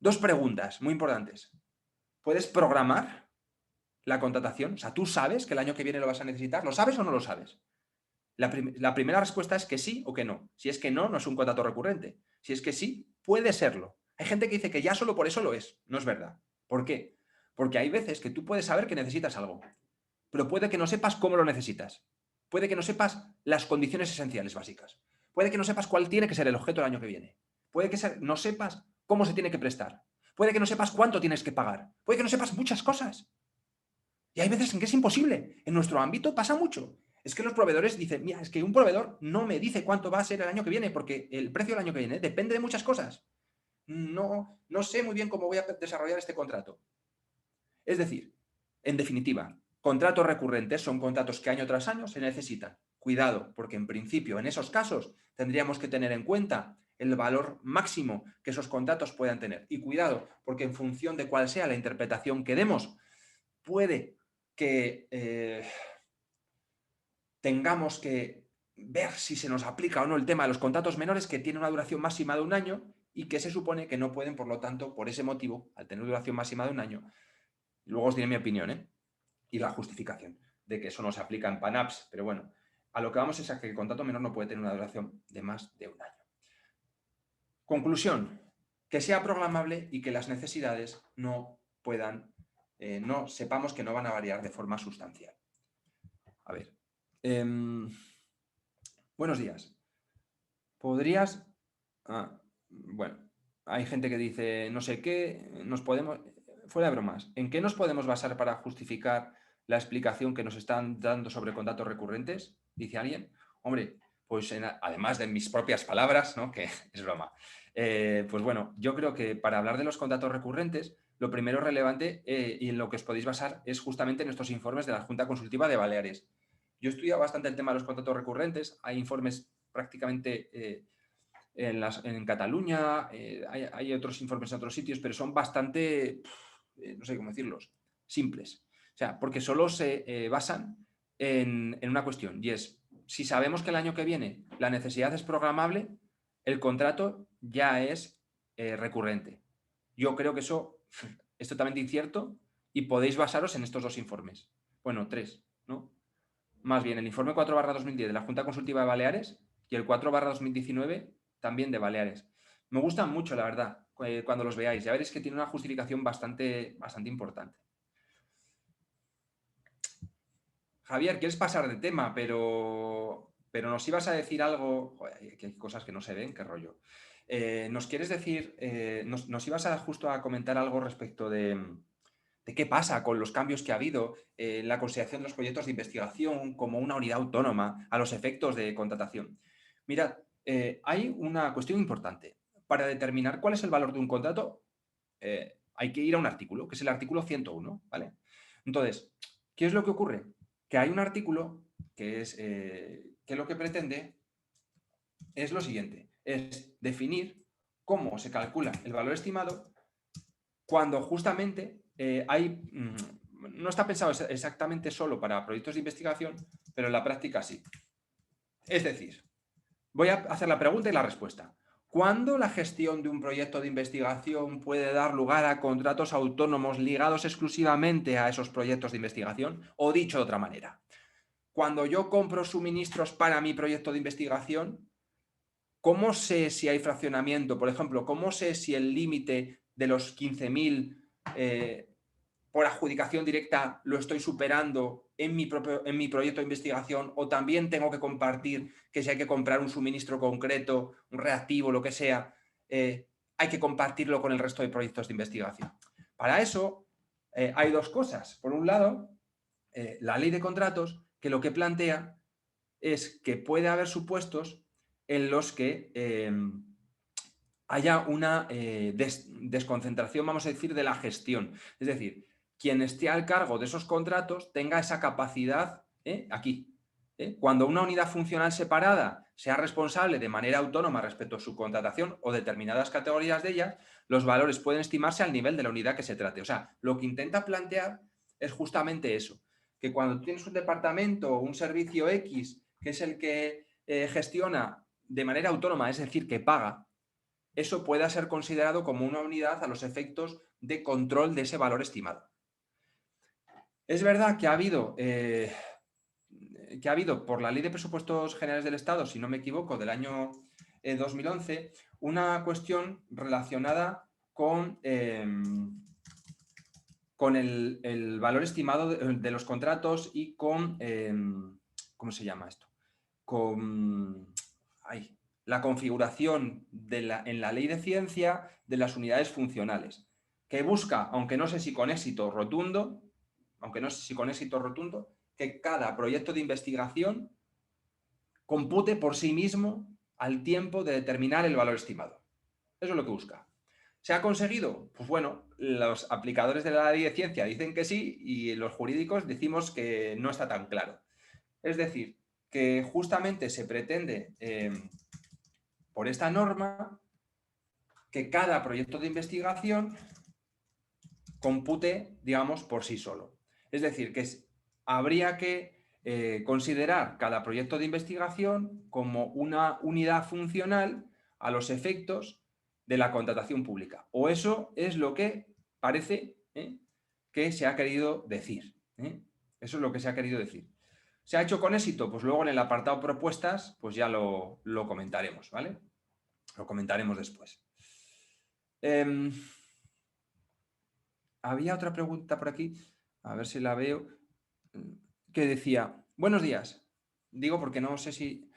Dos preguntas muy importantes. ¿Puedes programar la contratación? O sea, ¿tú sabes que el año que viene lo vas a necesitar? ¿Lo sabes o no lo sabes? La primera respuesta es que sí o que no. Si es que no, no es un contrato recurrente. Si es que sí, puede serlo. Hay gente que dice que ya solo por eso lo es. No es verdad. ¿Por qué? Porque hay veces que tú puedes saber que necesitas algo, pero puede que no sepas cómo lo necesitas. Puede que no sepas las condiciones esenciales básicas. Puede que no sepas cuál tiene que ser el objeto el año que viene. Puede que no sepas cómo se tiene que prestar. puede que no sepas cuánto tienes que pagar, puede que no sepas muchas cosas. Y hay veces en que es imposible. En nuestro ámbito pasa mucho. Es que los proveedores dicen, mira, es que un proveedor no me dice cuánto va a ser el año que viene, porque el precio del año que viene depende de muchas cosas. No sé muy bien cómo voy a desarrollar este contrato. Es decir, en definitiva, contratos recurrentes son contratos que año tras año se necesitan. Cuidado, porque en principio en esos casos tendríamos que tener en cuenta el valor máximo que esos contratos puedan tener. Y cuidado, porque en función de cuál sea la interpretación que demos, puede que tengamos que ver si se nos aplica o no el tema de los contratos menores que tienen una duración máxima de 1 año y que se supone que no pueden, por lo tanto, por ese motivo, al tener duración máxima de 1 año, luego os diré mi opinión, y la justificación de que eso no se aplica en PANAPS, pero bueno, a lo que vamos es a que el contrato menor no puede tener una duración de más de 1 año. Conclusión, que sea programable y que las necesidades no sepamos que no van a variar de forma sustancial. A ver, buenos días. ¿Podrías? Bueno, hay gente que dice, no sé qué, fuera de bromas, ¿en qué nos podemos basar para justificar la explicación que nos están dando sobre contratos recurrentes? Dice alguien. Hombre, pues además de mis propias palabras, ¿no? Que es broma. Pues bueno, yo creo que para hablar de los contratos recurrentes, lo primero relevante y en lo que os podéis basar es justamente en estos informes de la Junta Consultiva de Baleares. Yo he estudiado bastante el tema de los contratos recurrentes, hay informes prácticamente en Cataluña, hay otros informes en otros sitios, pero son bastante, no sé cómo decirlos, simples. O sea, porque solo se basan en una cuestión, y es, si sabemos que el año que viene la necesidad es programable, el contrato ya es recurrente. Yo creo que eso es totalmente incierto y podéis basaros en estos 2 informes. Bueno, 3, ¿no? Más bien el informe 4/2010 de la Junta Consultiva de Baleares y el 4/2019 también de Baleares. Me gustan mucho, la verdad, cuando los veáis. Ya veréis que tiene una justificación bastante importante. Javier, quieres pasar de tema, pero nos ibas a decir algo. Joder, que hay cosas que no se ven, qué rollo. Nos quieres decir, nos ibas justo a comentar algo respecto de qué pasa con los cambios que ha habido en la consideración de los proyectos de investigación como una unidad autónoma a los efectos de contratación. Mirad, hay una cuestión importante. Para determinar cuál es el valor de un contrato, hay que ir a un artículo, que es el artículo 101, ¿vale? Entonces, ¿qué es lo que ocurre? Que hay un artículo que lo que pretende es lo siguiente, es definir cómo se calcula el valor estimado cuando justamente no está pensado exactamente solo para proyectos de investigación, pero en la práctica sí. Es decir, voy a hacer la pregunta y la respuesta. ¿Cuándo la gestión de un proyecto de investigación puede dar lugar a contratos autónomos ligados exclusivamente a esos proyectos de investigación? O dicho de otra manera, cuando yo compro suministros para mi proyecto de investigación, ¿cómo sé si hay fraccionamiento? Por ejemplo, ¿cómo sé si el límite de los 15.000 por adjudicación directa lo estoy superando en mi proyecto de investigación, o también tengo que compartir que si hay que comprar un suministro concreto, un reactivo, lo que sea, hay que compartirlo con el resto de proyectos de investigación? Para eso hay 2 cosas. Por un lado, la ley de contratos, que lo que plantea es que puede haber supuestos en los que haya una desconcentración, vamos a decir, de la gestión. Es decir, quien esté al cargo de esos contratos tenga esa capacidad aquí. Cuando una unidad funcional separada sea responsable de manera autónoma respecto a su contratación o determinadas categorías de ella, los valores pueden estimarse al nivel de la unidad que se trate. O sea, lo que intenta plantear es justamente eso, que cuando tienes un departamento o un servicio X, que es el que gestiona de manera autónoma, es decir, que paga, eso pueda ser considerado como una unidad a los efectos de control de ese valor estimado. Es verdad que ha habido por la Ley de Presupuestos Generales del Estado, si no me equivoco, del año 2011, una cuestión relacionada con el valor estimado de los contratos y con, ¿cómo se llama esto? Con la configuración en la ley de ciencia de las unidades funcionales. que busca, aunque no sé si con éxito rotundo, que cada proyecto de investigación compute por sí mismo al tiempo de determinar el valor estimado. Eso es lo que busca. ¿Se ha conseguido? Pues bueno, los aplicadores de la ley de ciencia dicen que sí y los jurídicos decimos que no está tan claro. Es decir, que justamente se pretende, por esta norma, que cada proyecto de investigación compute, digamos, por sí solo. Es decir, que habría que considerar cada proyecto de investigación como una unidad funcional a los efectos de la contratación pública. O eso es lo que parece que se ha querido decir. Eso es lo que se ha querido decir. ¿Se ha hecho con éxito? Pues luego en el apartado propuestas, pues ya lo comentaremos, ¿vale? Lo comentaremos después. Había otra pregunta por aquí, a ver si la veo, que decía, buenos días, digo porque no sé si...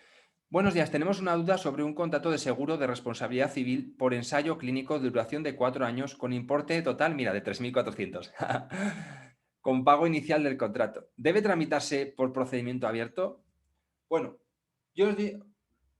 Buenos días, tenemos una duda sobre un contrato de seguro de responsabilidad civil por ensayo clínico de duración de 4 años con importe total, mira, de 3.400, con pago inicial del contrato. ¿Debe tramitarse por procedimiento abierto? Bueno, yo os digo,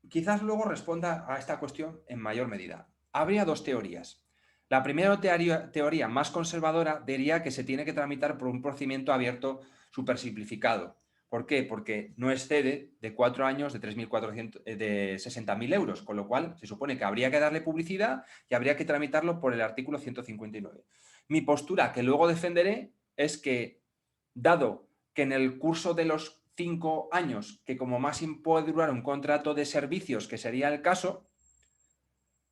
quizás luego responda a esta cuestión en mayor medida. Habría dos teorías. La primera teoría más conservadora diría que se tiene que tramitar por un procedimiento abierto súper simplificado. ¿Por qué? Porque no excede de 4 años de 3.400, de 60.000 euros, con lo cual se supone que habría que darle publicidad y habría que tramitarlo por el artículo 159. Mi postura, que luego defenderé, es que, dado que en el curso de los 5 años, que como máximo puede durar un contrato de servicios, que sería el caso,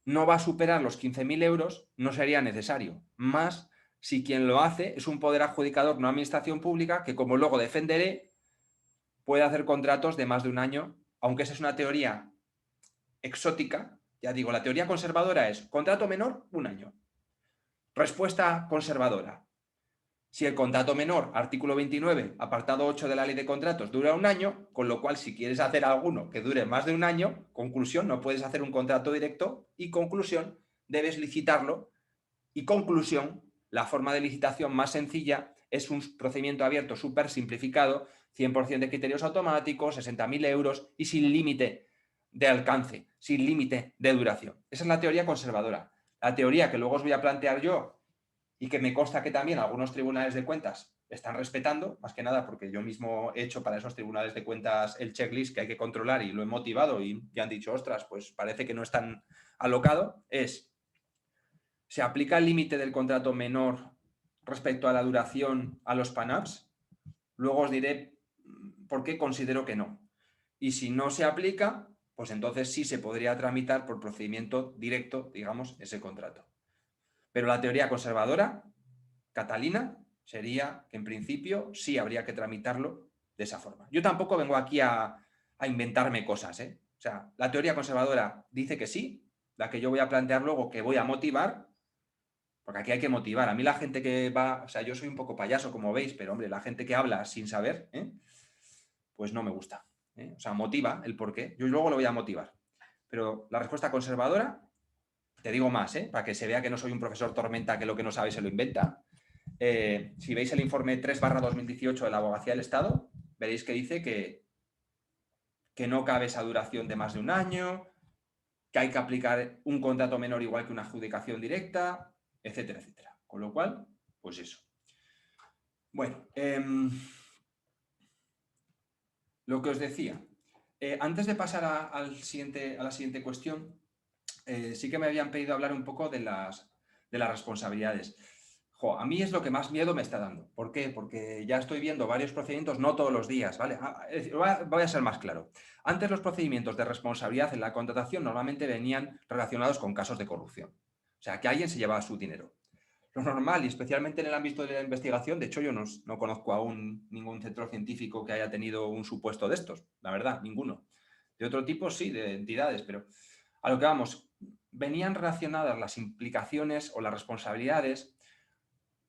no va a superar los 15.000 euros, no sería necesario. Más si quien lo hace es un poder adjudicador, no administración pública, que como luego defenderé, puede hacer contratos de más de un año, aunque esa es una teoría exótica. Ya digo, la teoría conservadora es contrato menor, un año. Respuesta conservadora. Si el contrato menor, artículo 29, apartado 8 de la ley de contratos, dura un año, con lo cual si quieres hacer alguno que dure más de un año, conclusión, no puedes hacer un contrato directo y conclusión, debes licitarlo y conclusión, la forma de licitación más sencilla es un procedimiento abierto súper simplificado, 100% de criterios automáticos, 60.000 euros y sin límite de alcance, sin límite de duración. Esa es la teoría conservadora. La teoría que luego os voy a plantear yo y que me consta que también algunos tribunales de cuentas están respetando, más que nada porque yo mismo he hecho para esos tribunales de cuentas el checklist que hay que controlar y lo he motivado y ya han dicho, ostras, pues parece que no es tan alocado, ¿se aplica el límite del contrato menor respecto a la duración a los PANAPs? Luego os diré por qué considero que no. Y si no se aplica, pues entonces sí se podría tramitar por procedimiento directo, digamos, ese contrato. Pero la teoría conservadora, Catalina, sería que en principio sí habría que tramitarlo de esa forma. Yo tampoco vengo aquí a inventarme cosas, ¿eh? O sea, la teoría conservadora dice que sí, la que yo voy a plantear luego que voy a motivar, porque aquí hay que motivar. A mí la gente que va, o sea, yo soy un poco payaso, como veis, pero hombre, la gente que habla sin saber, pues no me gusta. O sea, motiva el porqué. Yo luego lo voy a motivar. Pero la respuesta conservadora, te digo más, para que se vea que no soy un profesor tormenta que lo que no sabe se lo inventa. Si veis el informe 3/2018 de la Abogacía del Estado, veréis que dice que no cabe esa duración de más de un año, que hay que aplicar un contrato menor igual que una adjudicación directa, etcétera, etcétera. Con lo cual, pues eso. Bueno, lo que os decía. Antes de pasar a la siguiente cuestión, sí que me habían pedido hablar un poco de las responsabilidades. A mí es lo que más miedo me está dando. ¿Por qué? Porque ya estoy viendo varios procedimientos, no todos los días, ¿vale? Voy a ser más claro. Antes los procedimientos de responsabilidad en la contratación normalmente venían relacionados con casos de corrupción. O sea, que alguien se llevaba su dinero. Lo normal, y especialmente en el ámbito de la investigación, de hecho yo no conozco aún ningún centro científico que haya tenido un supuesto de estos, la verdad, ninguno. De otro tipo sí, de entidades, pero a lo que vamos, venían relacionadas las implicaciones o las responsabilidades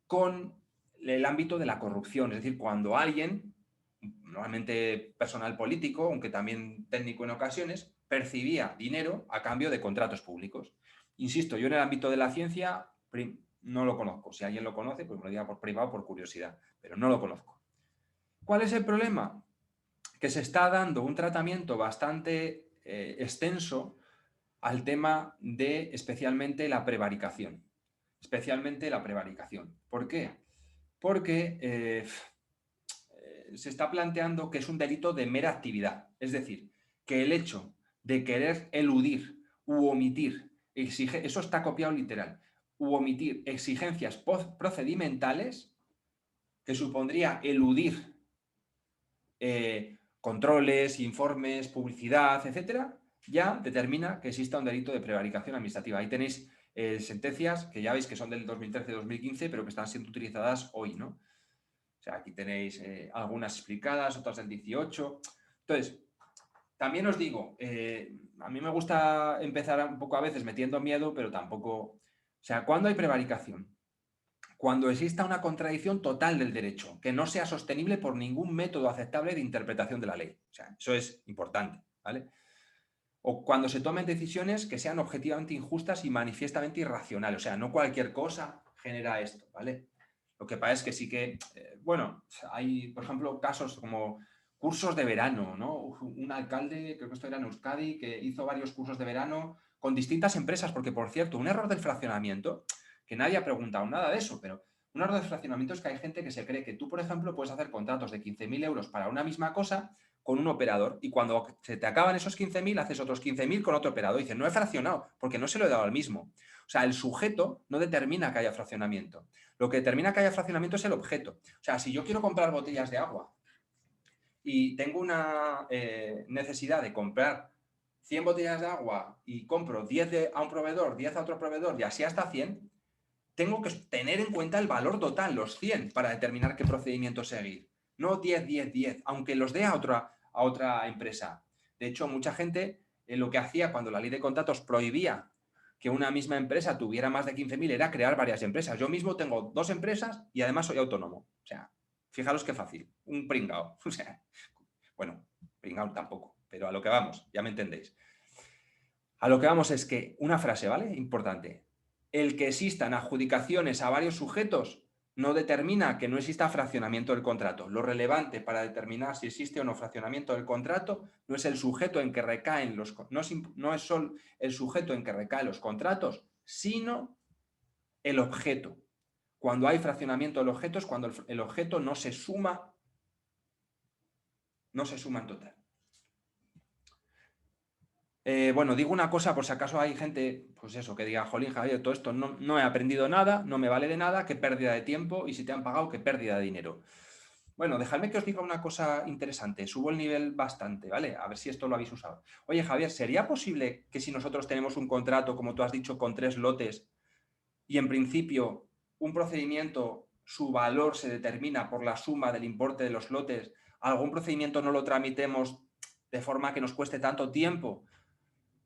con el ámbito de la corrupción, es decir, cuando alguien, normalmente personal político, aunque también técnico en ocasiones, percibía dinero a cambio de contratos públicos. Insisto, yo en el ámbito de la ciencia no lo conozco. Si alguien lo conoce, pues me lo diga por privado, por curiosidad, pero no lo conozco. ¿Cuál es el problema? Que se está dando un tratamiento bastante extenso al tema de especialmente la prevaricación. Especialmente la prevaricación. ¿Por qué? Porque se está planteando que es un delito de mera actividad. Es decir, que el hecho de querer eludir u omitir, eso está copiado literal, u omitir exigencias procedimentales, que supondría eludir controles, informes, publicidad, etcétera, ya determina que exista un delito de prevaricación administrativa. Ahí tenéis sentencias que ya veis que son del 2013-2015, pero que están siendo utilizadas hoy, ¿no? O sea, aquí tenéis algunas explicadas, otras del 18. Entonces, también os digo, a mí me gusta empezar un poco a veces metiendo miedo, pero tampoco... O sea, ¿cuándo hay prevaricación? Cuando exista una contradicción total del derecho, que no sea sostenible por ningún método aceptable de interpretación de la ley. O sea, eso es importante, ¿vale? O cuando se tomen decisiones que sean objetivamente injustas y manifiestamente irracionales. O sea, no cualquier cosa genera esto, ¿vale? Lo que pasa es que sí que, bueno, hay, por ejemplo, casos como cursos de verano, ¿no? Un alcalde, creo que esto era en Euskadi, que hizo varios cursos de verano con distintas empresas, porque, por cierto, un error del fraccionamiento, que nadie ha preguntado nada de eso, pero un error del fraccionamiento es que hay gente que se cree que tú, por ejemplo, puedes hacer contratos de 15.000 euros para una misma cosa con un operador y cuando se te acaban esos 15.000, haces otros 15.000 con otro operador. Y dices, no he fraccionado, porque no se lo he dado al mismo. O sea, el sujeto no determina que haya fraccionamiento. Lo que determina que haya fraccionamiento es el objeto. O sea, si yo quiero comprar botellas de agua y tengo una necesidad de comprar 100 botellas de agua y compro 10 a un proveedor, 10 a otro proveedor y así hasta 100, tengo que tener en cuenta el valor total, los 100, para determinar qué procedimiento seguir. No 10, 10, 10, aunque los dé a otra empresa. De hecho, mucha gente lo que hacía cuando la ley de contratos prohibía que una misma empresa tuviera más de 15.000 era crear varias empresas. Yo mismo tengo 2 empresas y además soy autónomo. O sea, fijaros qué fácil. Un pringao. O sea, bueno, pringao tampoco, pero a lo que vamos, ya me entendéis. A lo que vamos es que, una frase, ¿vale? Importante. El que existan adjudicaciones a varios sujetos no determina que no exista fraccionamiento del contrato. Lo relevante para determinar si existe o no fraccionamiento del contrato no es el sujeto en que recaen no es solo el sujeto en que recaen los contratos, sino el objeto. Cuando hay fraccionamiento del objeto es cuando el objeto no se suma en total. Bueno, digo una cosa por si acaso hay gente, pues eso, que diga, jolín, Javier, todo esto no he aprendido nada, no me vale de nada, qué pérdida de tiempo, y si te han pagado, qué pérdida de dinero. Bueno, dejadme que os diga una cosa interesante, subo el nivel bastante, ¿vale? A ver si esto lo habéis usado. Oye, Javier, ¿sería posible que si nosotros tenemos un contrato, como tú has dicho, con 3 lotes, y en principio un procedimiento, su valor se determina por la suma del importe de los lotes, algún procedimiento no lo tramitemos de forma que nos cueste tanto tiempo?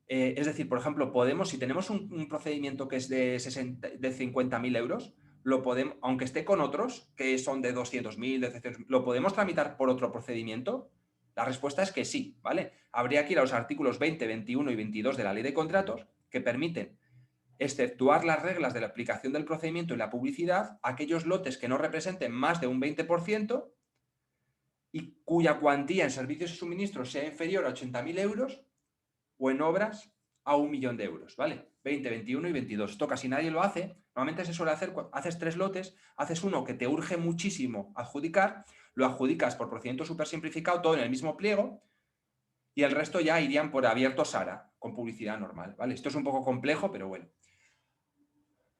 Es decir, por ejemplo, si tenemos un procedimiento que es de 50.000 euros, lo podemos, aunque esté con otros que son de 200.000, de 300.000, ¿lo podemos tramitar por otro procedimiento? La respuesta es que sí, ¿vale? Habría que ir a los artículos 20, 21 y 22 de la Ley de Contratos que permiten exceptuar las reglas de la aplicación del procedimiento y la publicidad a aquellos lotes que no representen más de un 20% y cuya cuantía en servicios y suministros sea inferior a 80.000 euros o en obras a 1.000.000 de euros, ¿vale? 20, 21 y 22. Esto casi nadie lo hace. Normalmente se suele hacer, haces 3 lotes, haces uno que te urge muchísimo adjudicar, lo adjudicas por procedimiento súper simplificado, todo en el mismo pliego, y el resto ya irían por abierto SARA, con publicidad normal, ¿vale? Esto es un poco complejo, pero bueno.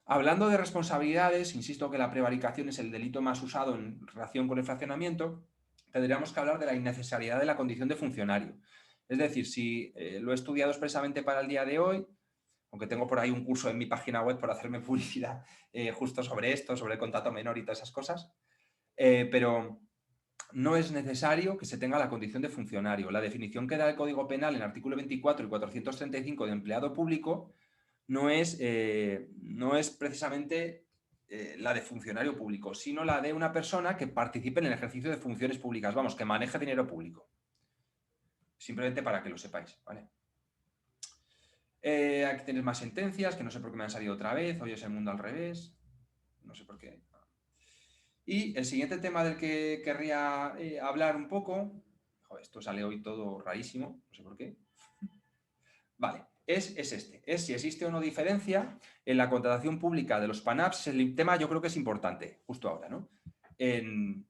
Hablando de responsabilidades, insisto que la prevaricación es el delito más usado en relación con el fraccionamiento, tendríamos que hablar de la innecesariedad de la condición de funcionario. Es decir, si lo he estudiado expresamente para el día de hoy, aunque tengo por ahí un curso en mi página web por hacerme publicidad justo sobre esto, sobre el contrato menor y todas esas cosas, pero no es necesario que se tenga la condición de funcionario. La definición que da el Código Penal en el artículo 24 y 435 de empleado público no es precisamente la de funcionario público, sino la de una persona que participe en el ejercicio de funciones públicas, vamos, que maneje dinero público. Simplemente para que lo sepáis, ¿vale? Aquí tenéis más sentencias, que no sé por qué me han salido otra vez, hoy es el mundo al revés. no sé por qué. Y el siguiente tema del que querría hablar un poco, joder, esto sale hoy todo rarísimo, no sé por qué. Vale, es este, es si existe o no diferencia en la contratación pública de los PANAPs. El tema yo creo que es importante, justo ahora, ¿no? En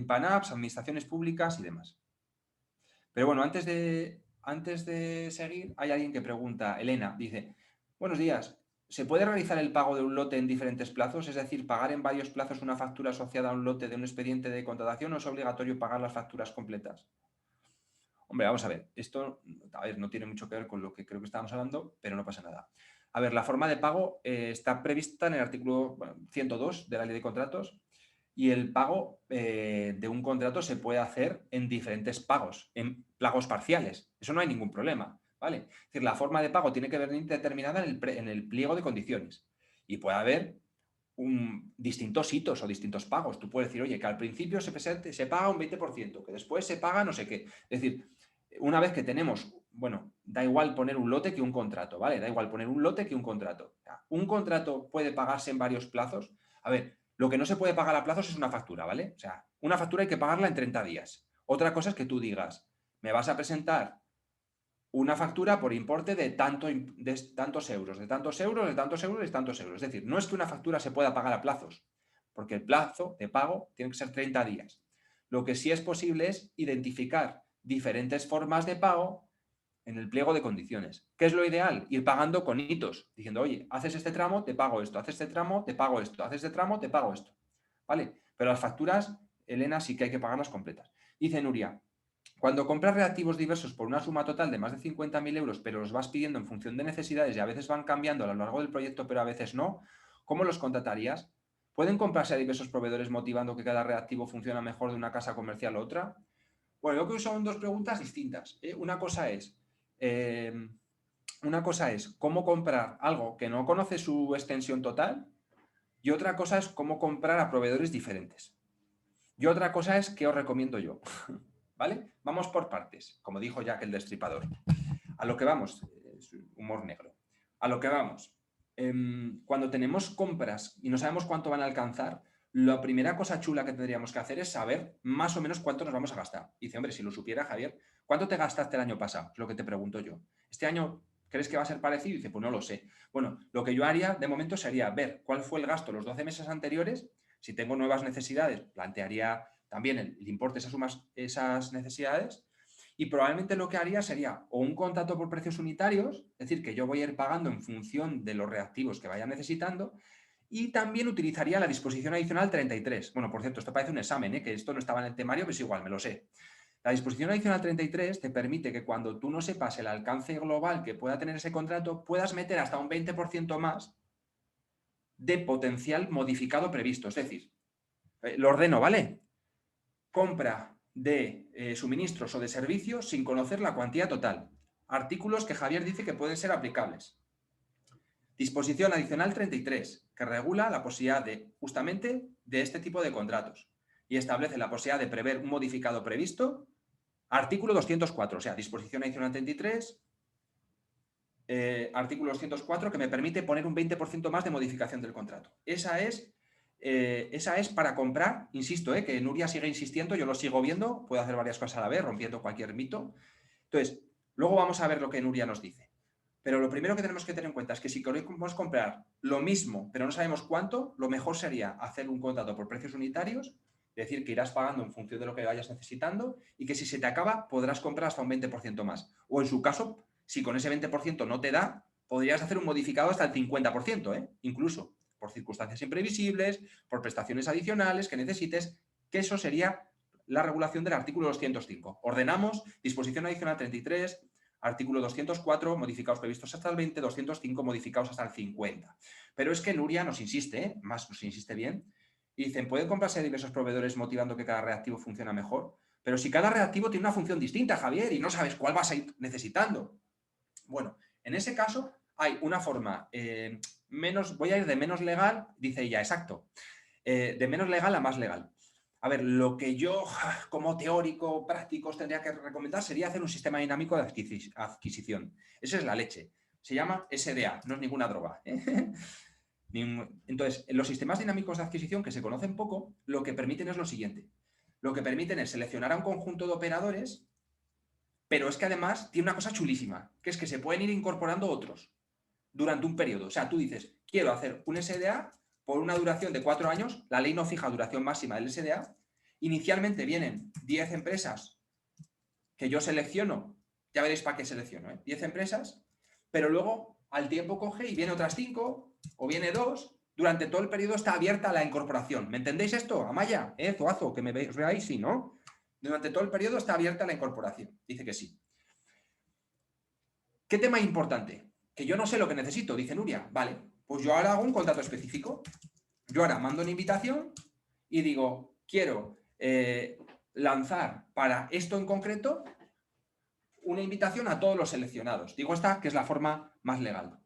PANAPs, administraciones públicas y demás. Pero bueno, antes de seguir, hay alguien que pregunta, Elena, dice, buenos días, ¿se puede realizar el pago de un lote en diferentes plazos? Es decir, pagar en varios plazos una factura asociada a un lote de un expediente de contratación, ¿o es obligatorio pagar las facturas completas? Hombre, vamos a ver, esto no tiene mucho que ver con lo que creo que estábamos hablando, pero no pasa nada. A ver, la forma de pago está prevista en el artículo 102 de la Ley de Contratos, y el pago de un contrato se puede hacer en diferentes pagos, en pagos parciales. Eso no hay ningún problema, ¿vale? Es decir, la forma de pago tiene que venir determinada en el pliego de condiciones, y puede haber distintos hitos o distintos pagos. Tú puedes decir, oye, que al principio se paga un 20%, que después se paga no sé qué. Es decir, una vez que tenemos, bueno, da igual poner un lote que un contrato, ¿vale? Da igual poner un lote que un contrato. ¿Un contrato puede pagarse en varios plazos? A ver, lo que no se puede pagar a plazos es una factura, ¿vale? O sea, una factura hay que pagarla en 30 días. Otra cosa es que tú digas, me vas a presentar una factura por importe de tantos euros, de tantos euros, de tantos euros, de tantos euros. Es decir, no es que una factura se pueda pagar a plazos, porque el plazo de pago tiene que ser 30 días. Lo que sí es posible es identificar diferentes formas de pago en el pliego de condiciones. ¿Qué es lo ideal? Ir pagando con hitos, diciendo, oye, haces este tramo, te pago esto, haces este tramo, te pago esto, haces este tramo, te pago esto. ¿Vale? Pero las facturas, Elena, sí que hay que pagarlas completas. Dice Nuria, cuando compras reactivos diversos por una suma total de más de 50.000 euros, pero los vas pidiendo en función de necesidades y a veces van cambiando a lo largo del proyecto, pero a veces no, ¿cómo los contratarías? ¿Pueden comprarse a diversos proveedores motivando que cada reactivo funciona mejor de una casa comercial a otra? Bueno, yo creo que son dos preguntas distintas. Una cosa es cómo comprar algo que no conoce su extensión total, y otra cosa es cómo comprar a proveedores diferentes. Y otra cosa es qué os recomiendo yo. ¿Vale? Vamos por partes, como dijo Jack el Destripador. A lo que vamos, es humor negro. A lo que vamos. Cuando tenemos compras y no sabemos cuánto van a alcanzar, la primera cosa chula que tendríamos que hacer es saber más o menos cuánto nos vamos a gastar. Dice, hombre, si lo supiera, Javier, ¿cuánto te gastaste el año pasado? Es lo que te pregunto yo. ¿Este año crees que va a ser parecido? Dice, pues no lo sé. Bueno, lo que yo haría de momento sería ver cuál fue el gasto los 12 meses anteriores. Si tengo nuevas necesidades, plantearía también el importe esas necesidades, y probablemente lo que haría sería o un contrato por precios unitarios, es decir, que yo voy a ir pagando en función de los reactivos que vaya necesitando, y también utilizaría la disposición adicional 33. Bueno, por cierto, esto parece un examen, que esto no estaba en el temario, pero es igual, me lo sé. La disposición adicional 33 te permite que cuando tú no sepas el alcance global que pueda tener ese contrato, puedas meter hasta un 20% más de potencial modificado previsto. Es decir, lo ordeno, ¿vale? Compra de suministros o de servicios sin conocer la cuantía total. Artículos que Javier dice que pueden ser aplicables. Disposición adicional 33, que regula la posibilidad justamente de este tipo de contratos y establece la posibilidad de prever un modificado previsto. Artículo 204, o sea, disposición adicional 33, artículo 204, que me permite poner un 20% más de modificación del contrato. Esa es para comprar, insisto, que Nuria sigue insistiendo, yo lo sigo viendo, puedo hacer varias cosas a la vez, rompiendo cualquier mito. Entonces, luego vamos a ver lo que Nuria nos dice. Pero lo primero que tenemos que tener en cuenta es que si queremos comprar lo mismo, pero no sabemos cuánto, lo mejor sería hacer un contrato por precios unitarios, es decir, que irás pagando en función de lo que vayas necesitando, y que si se te acaba, podrás comprar hasta un 20% más. O en su caso, si con ese 20% no te da, podrías hacer un modificado hasta el 50%, incluso por circunstancias imprevisibles, por prestaciones adicionales que necesites, que eso sería la regulación del artículo 205. Ordenamos disposición adicional 33, artículo 204, modificados previstos hasta el 20, 205, modificados hasta el 50. Pero es que Nuria nos insiste, más nos insiste bien, y dicen, ¿pueden comprarse diversos proveedores motivando que cada reactivo funcione mejor? Pero si cada reactivo tiene una función distinta, Javier, y no sabes cuál vas a ir necesitando. Bueno, en ese caso hay una forma voy a ir de menos legal, dice ella, exacto, de menos legal a más legal. A ver, lo que yo como teórico práctico os tendría que recomendar sería hacer un sistema dinámico de adquisición. Esa es la leche. Se llama SDA, no es ninguna droga. Entonces, los sistemas dinámicos de adquisición, que se conocen poco, lo que permiten es lo siguiente. Lo que permiten es seleccionar a un conjunto de operadores, pero es que además tiene una cosa chulísima, que es que se pueden ir incorporando otros durante un periodo. O sea, tú dices, quiero hacer un SDA por una duración de 4 años, la ley no fija duración máxima del SDA, inicialmente vienen 10 empresas que yo selecciono, ya veréis para qué selecciono, 10 empresas, pero luego al tiempo coge y viene otras 5 o viene 2, durante todo el periodo está abierta la incorporación. ¿Me entendéis esto, Amaya? Zoazo, que me veáis, sí, ¿no? Durante todo el periodo está abierta la incorporación. Dice que sí. ¿Qué tema importante? Que yo no sé lo que necesito, dice Nuria. Vale, pues yo ahora hago un contrato específico. Yo ahora mando una invitación y digo, quiero lanzar para esto en concreto una invitación a todos los seleccionados. Digo esta, que es la forma más legal.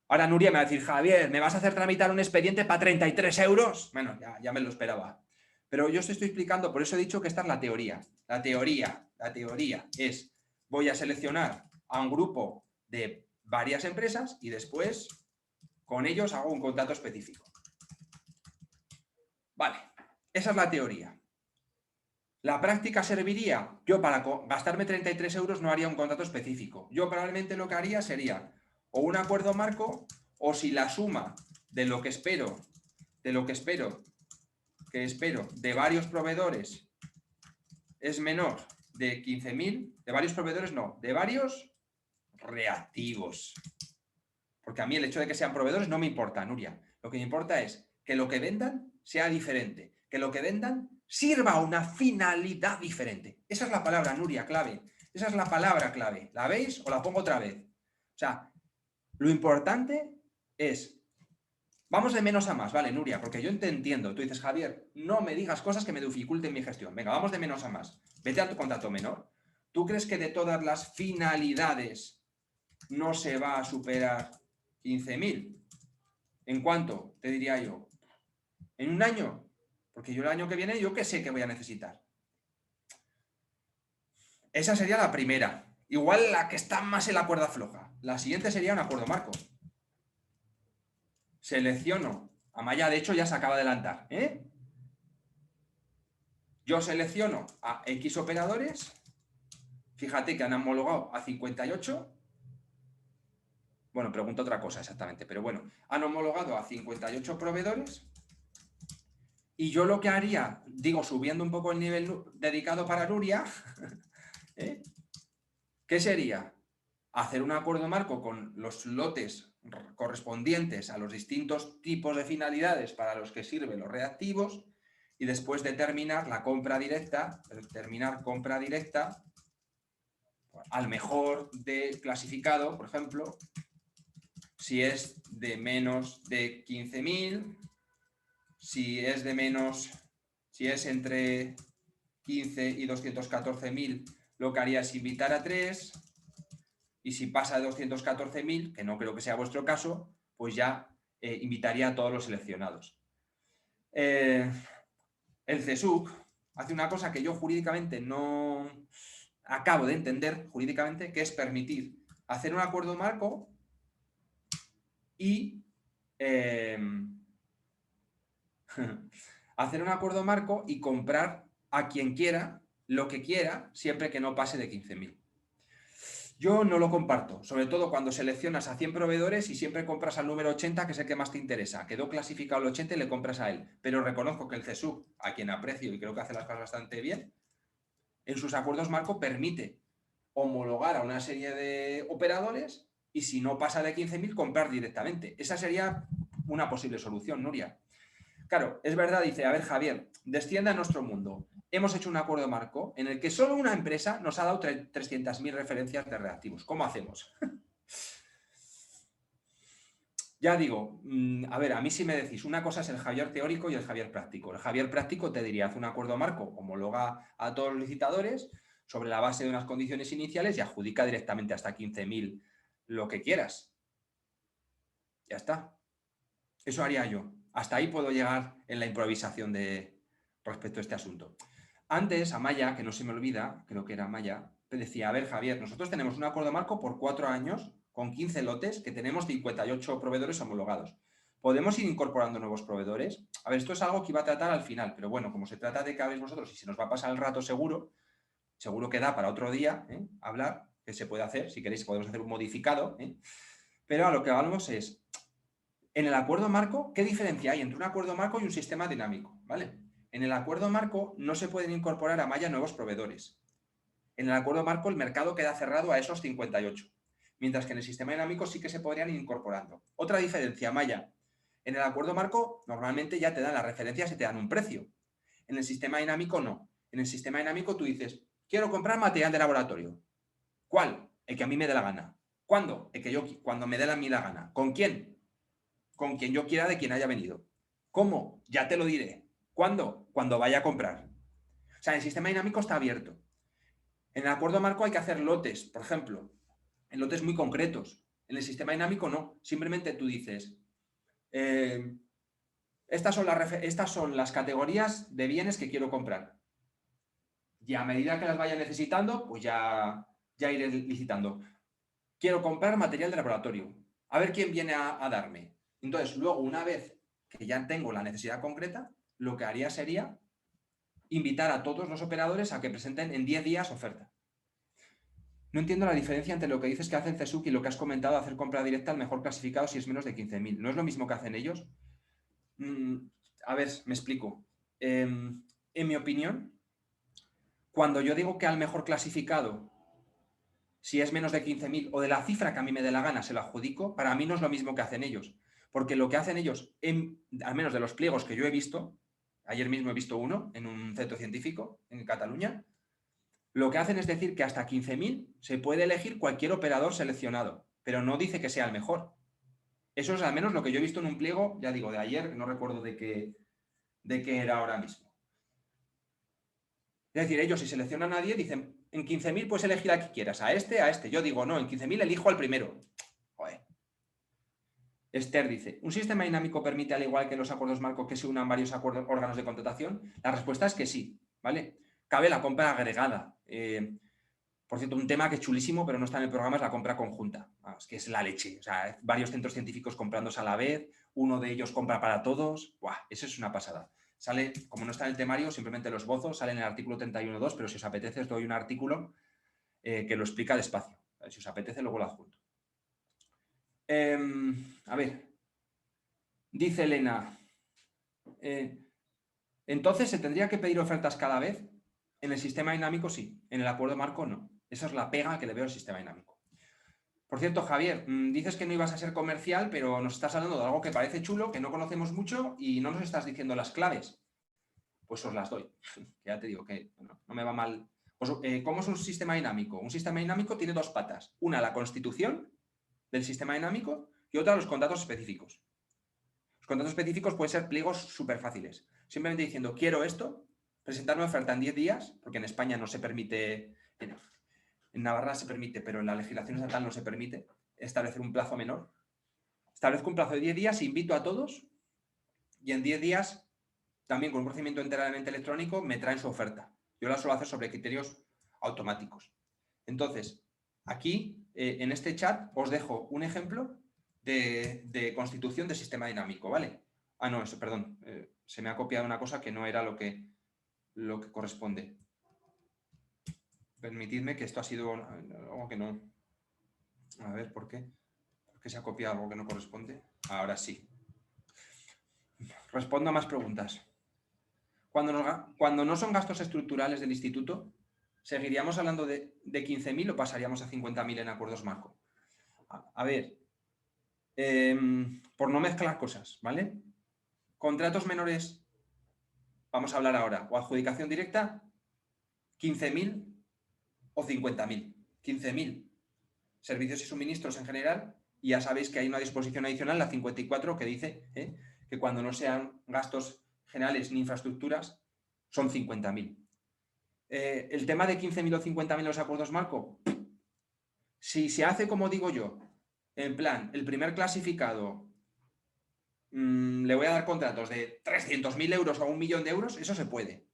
Ahora Nuria me va a decir, Javier, ¿me vas a hacer tramitar un expediente para 33 euros? Bueno, ya me lo esperaba. Pero yo os estoy explicando, por eso he dicho que esta es la teoría. La teoría es, voy a seleccionar a un grupo de varias empresas y después con ellos hago un contrato específico. Vale, esa es la teoría. La práctica serviría, yo para gastarme 33 euros no haría un contrato específico. Yo probablemente lo que haría sería o un acuerdo marco, o si la suma de lo que espero de varios proveedores es menor de 15.000, de varios proveedores no, de varios reactivos. Porque a mí el hecho de que sean proveedores no me importa, Nuria. Lo que me importa es que lo que vendan sea diferente, que lo que vendan sirva a una finalidad diferente. Esa es la palabra, Nuria, clave. Esa es la palabra clave. ¿La veis o la pongo otra vez? O sea, lo importante es, vamos de menos a más, ¿vale, Nuria? Porque yo te entiendo. Tú dices, Javier, no me digas cosas que me dificulten mi gestión. Venga, vamos de menos a más. Vete a tu contrato menor. ¿Tú crees que de todas las finalidades no se va a superar 15.000? ¿En cuánto? Te diría yo. ¿En un año? Porque yo el año que viene, yo qué sé que voy a necesitar. Esa sería la primera. Igual la que está más en la cuerda floja. La siguiente sería un acuerdo marco. Selecciono. Amaya, de hecho, ya se acaba de adelantar. Yo selecciono a X operadores. Fíjate que han homologado a 58. Bueno, pregunto otra cosa exactamente, pero bueno, han homologado a 58 proveedores. Y yo lo que haría, digo, subiendo un poco el nivel dedicado para Nuria, ¿qué sería? Hacer un acuerdo marco con los lotes correspondientes a los distintos tipos de finalidades para los que sirven los reactivos y después determinar la compra directa, al mejor de clasificado, por ejemplo, si es de menos de 15.000, si es entre 15 y 214.000, lo que haría es invitar a 3, y si pasa de 214.000, que no creo que sea vuestro caso, pues ya invitaría a todos los seleccionados. El CSUC hace una cosa que yo jurídicamente no acabo de entender jurídicamente, que es permitir hacer un acuerdo marco y hacer un acuerdo marco y comprar a quien quiera lo que quiera, siempre que no pase de 15.000. Yo no lo comparto, sobre todo cuando seleccionas a 100 proveedores y siempre compras al número 80, que es el que más te interesa. Quedó clasificado el 80 y le compras a él. Pero reconozco que el CSUC, a quien aprecio y creo que hace las cosas bastante bien, en sus acuerdos marco permite homologar a una serie de operadores y si no pasa de 15.000, comprar directamente. Esa sería una posible solución, Nuria. Claro, es verdad, dice, a ver, Javier, desciende a nuestro mundo. Hemos hecho un acuerdo marco en el que solo una empresa nos ha dado 300.000 referencias de reactivos. ¿Cómo hacemos? Ya digo, a ver, a mí si me decís, una cosa es el Javier teórico y el Javier práctico. El Javier práctico te diría, haz un acuerdo marco, homologa a todos los licitadores sobre la base de unas condiciones iniciales y adjudica directamente hasta 15.000 lo que quieras. Ya está. Eso haría yo. Hasta ahí puedo llegar en la improvisación respecto a este asunto. Antes, Amaya, que no se me olvida, creo que era Amaya, te decía, a ver, Javier, nosotros tenemos un acuerdo marco por 4 años con 15 lotes que tenemos 58 proveedores homologados. ¿Podemos ir incorporando nuevos proveedores? A ver, esto es algo que iba a tratar al final, pero bueno, como se trata de que habléis vosotros y se nos va a pasar el rato seguro que da para otro día hablar, que se puede hacer, si queréis podemos hacer un modificado, pero a lo que hablamos es, en el acuerdo marco, ¿qué diferencia hay entre un acuerdo marco y un sistema dinámico? ¿Vale? En el acuerdo marco no se pueden incorporar a Maya nuevos proveedores. En el acuerdo marco el mercado queda cerrado a esos 58, mientras que en el sistema dinámico sí que se podrían ir incorporando. Otra diferencia, Maya. En el acuerdo marco normalmente ya te dan las referencias y te dan un precio. En el sistema dinámico no. En el sistema dinámico tú dices, quiero comprar material de laboratorio. ¿Cuál? El que a mí me dé la gana. ¿Cuándo? Cuando me dé a mí la gana. ¿Con quién? Con quien yo quiera, de quien haya venido. ¿Cómo? Ya te lo diré. ¿Cuándo? Cuando vaya a comprar. O sea, el sistema dinámico está abierto. En el acuerdo marco hay que hacer lotes, por ejemplo, en lotes muy concretos. En el sistema dinámico no. Simplemente tú dices, estas son las categorías de bienes que quiero comprar. Y a medida que las vaya necesitando, pues ya iré licitando. Quiero comprar material de laboratorio. A ver quién viene a darme. Entonces, luego, una vez que ya tengo la necesidad concreta, lo que haría sería invitar a todos los operadores a que presenten en 10 días oferta. No entiendo la diferencia entre lo que dices que hace el CSUC y lo que has comentado de hacer compra directa al mejor clasificado si es menos de 15.000. ¿No es lo mismo que hacen ellos? A ver, me explico. En mi opinión, cuando yo digo que al mejor clasificado, si es menos de 15.000 o de la cifra que a mí me dé la gana, se lo adjudico, para mí no es lo mismo que hacen ellos. Porque lo que hacen ellos, al menos de los pliegos que yo he visto, ayer mismo he visto uno en un centro científico en Cataluña, lo que hacen es decir que hasta 15.000 se puede elegir cualquier operador seleccionado, pero no dice que sea el mejor. Eso es al menos lo que yo he visto en un pliego, ya digo, de ayer, no recuerdo de qué era ahora mismo. Es decir, ellos si seleccionan a nadie, dicen, en 15.000 puedes elegir a quien quieras, a este. Yo digo, no, en 15.000 elijo al primero. Joder. Esther dice, ¿un sistema dinámico permite, al igual que los acuerdos marco, que se unan varios órganos de contratación? La respuesta es que sí, ¿vale? Cabe la compra agregada. Por cierto, un tema que es chulísimo, pero no está en el programa, es la compra conjunta. Es que es la leche. O sea, varios centros científicos comprándose a la vez, uno de ellos compra para todos. ¡Buah! Eso es una pasada. Sale, como no está en el temario, simplemente los bozos, sale en el artículo 31.2, pero si os apetece os doy un artículo que lo explica despacio. Si os apetece, luego lo adjunto. A ver, dice Elena, entonces ¿se tendría que pedir ofertas cada vez? En el sistema dinámico sí, en el acuerdo marco no. Esa es la pega que le veo al sistema dinámico. Por cierto, Javier, dices que no ibas a ser comercial, pero nos estás hablando de algo que parece chulo, que no conocemos mucho y no nos estás diciendo las claves. Pues os las doy. Ya te digo que no me va mal. ¿Cómo es un sistema dinámico? Un sistema dinámico tiene dos patas. Una, la constitución del sistema dinámico y otra, los contratos específicos. Los contratos específicos pueden ser pliegos súper fáciles. Simplemente diciendo, quiero esto, presentar una oferta en 10 días, porque en España no se permite, en Navarra se permite, pero en la legislación estatal no se permite establecer un plazo menor. Establezco un plazo de 10 días, invito a todos y en 10 días, también con un procedimiento enteramente electrónico, me traen su oferta. Yo la suelo hacer sobre criterios automáticos. Entonces, aquí, en este chat, os dejo un ejemplo de constitución de sistema dinámico, ¿vale? Ah, no, eso, perdón. Se me ha copiado una cosa que no era lo que corresponde. Permitidme que esto ha sido algo que no... A ver, ¿por qué? ¿Por qué se ha copiado algo que no corresponde? Ahora sí. Respondo a más preguntas. Cuando no son gastos estructurales del instituto, ¿seguiríamos hablando de 15.000 o pasaríamos a 50.000 en acuerdos marco? A ver, por no mezclar cosas, ¿vale? Contratos menores, vamos a hablar ahora, o adjudicación directa, 15.000 o 50.000. 15.000 servicios y suministros en general, y ya sabéis que hay una disposición adicional, la 54, que dice que cuando no sean gastos generales ni infraestructuras, son 50.000. El tema de 15.000 o 50.000 en los acuerdos marco, si se hace como digo yo, en plan, el primer clasificado le voy a dar contratos de 300.000 euros o 1 millón de euros, eso se puede.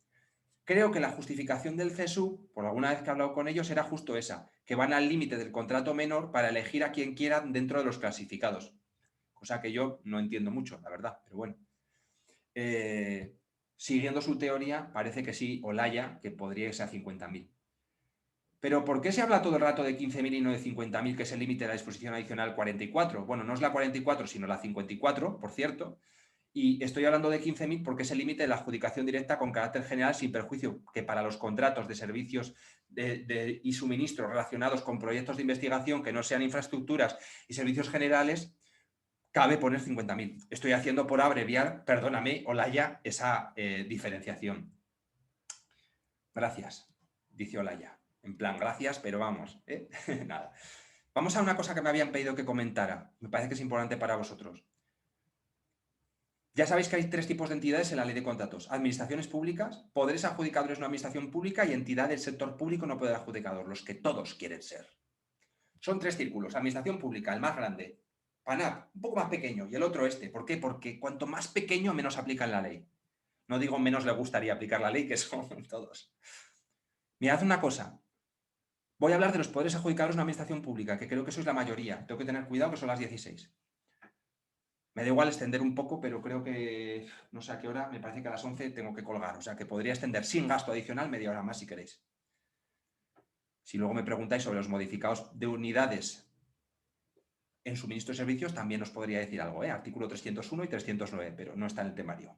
Creo que la justificación del CESU, por alguna vez que he hablado con ellos, era justo esa, que van al límite del contrato menor para elegir a quien quieran dentro de los clasificados. cosa que yo no entiendo mucho, la verdad, pero bueno. Siguiendo su teoría, parece que sí, Olaya, que podría irse a 50.000. Pero ¿por qué se habla todo el rato de 15.000 y no de 50.000, que es el límite de la disposición adicional 44? Bueno, no es la 44, sino la 54, por cierto. Y estoy hablando de 15.000 porque es el límite de la adjudicación directa con carácter general sin perjuicio que para los contratos de servicios y suministros relacionados con proyectos de investigación que no sean infraestructuras y servicios generales, cabe poner 50.000. Estoy haciendo por abreviar, perdóname, Olaya, esa diferenciación. Gracias, dice Olaya. En plan, gracias, pero vamos, nada. Vamos a una cosa que me habían pedido que comentara. Me parece que es importante para vosotros. Ya sabéis que hay 3 tipos de entidades en la ley de contratos. Administraciones públicas, poderes adjudicadores no administración pública y entidad del sector público no poder adjudicador, los que todos quieren ser. Son 3 círculos. Administración pública, el más grande. PANAP, un poco más pequeño, y el otro este. ¿Por qué? Porque cuanto más pequeño, menos aplican la ley. No digo menos le gustaría aplicar la ley, que son todos. Mirad una cosa. Voy a hablar de los poderes adjudicadores de una administración pública, que creo que sois la mayoría. Tengo que tener cuidado que son las 16. Me da igual extender un poco, pero creo que no sé a qué hora, me parece que a las 11 tengo que colgar. O sea que podría extender sin gasto adicional media hora más si queréis. Si luego me preguntáis sobre los modificados de unidades en suministro de servicios, también os podría decir algo, artículo 301 y 309, pero no está en el temario.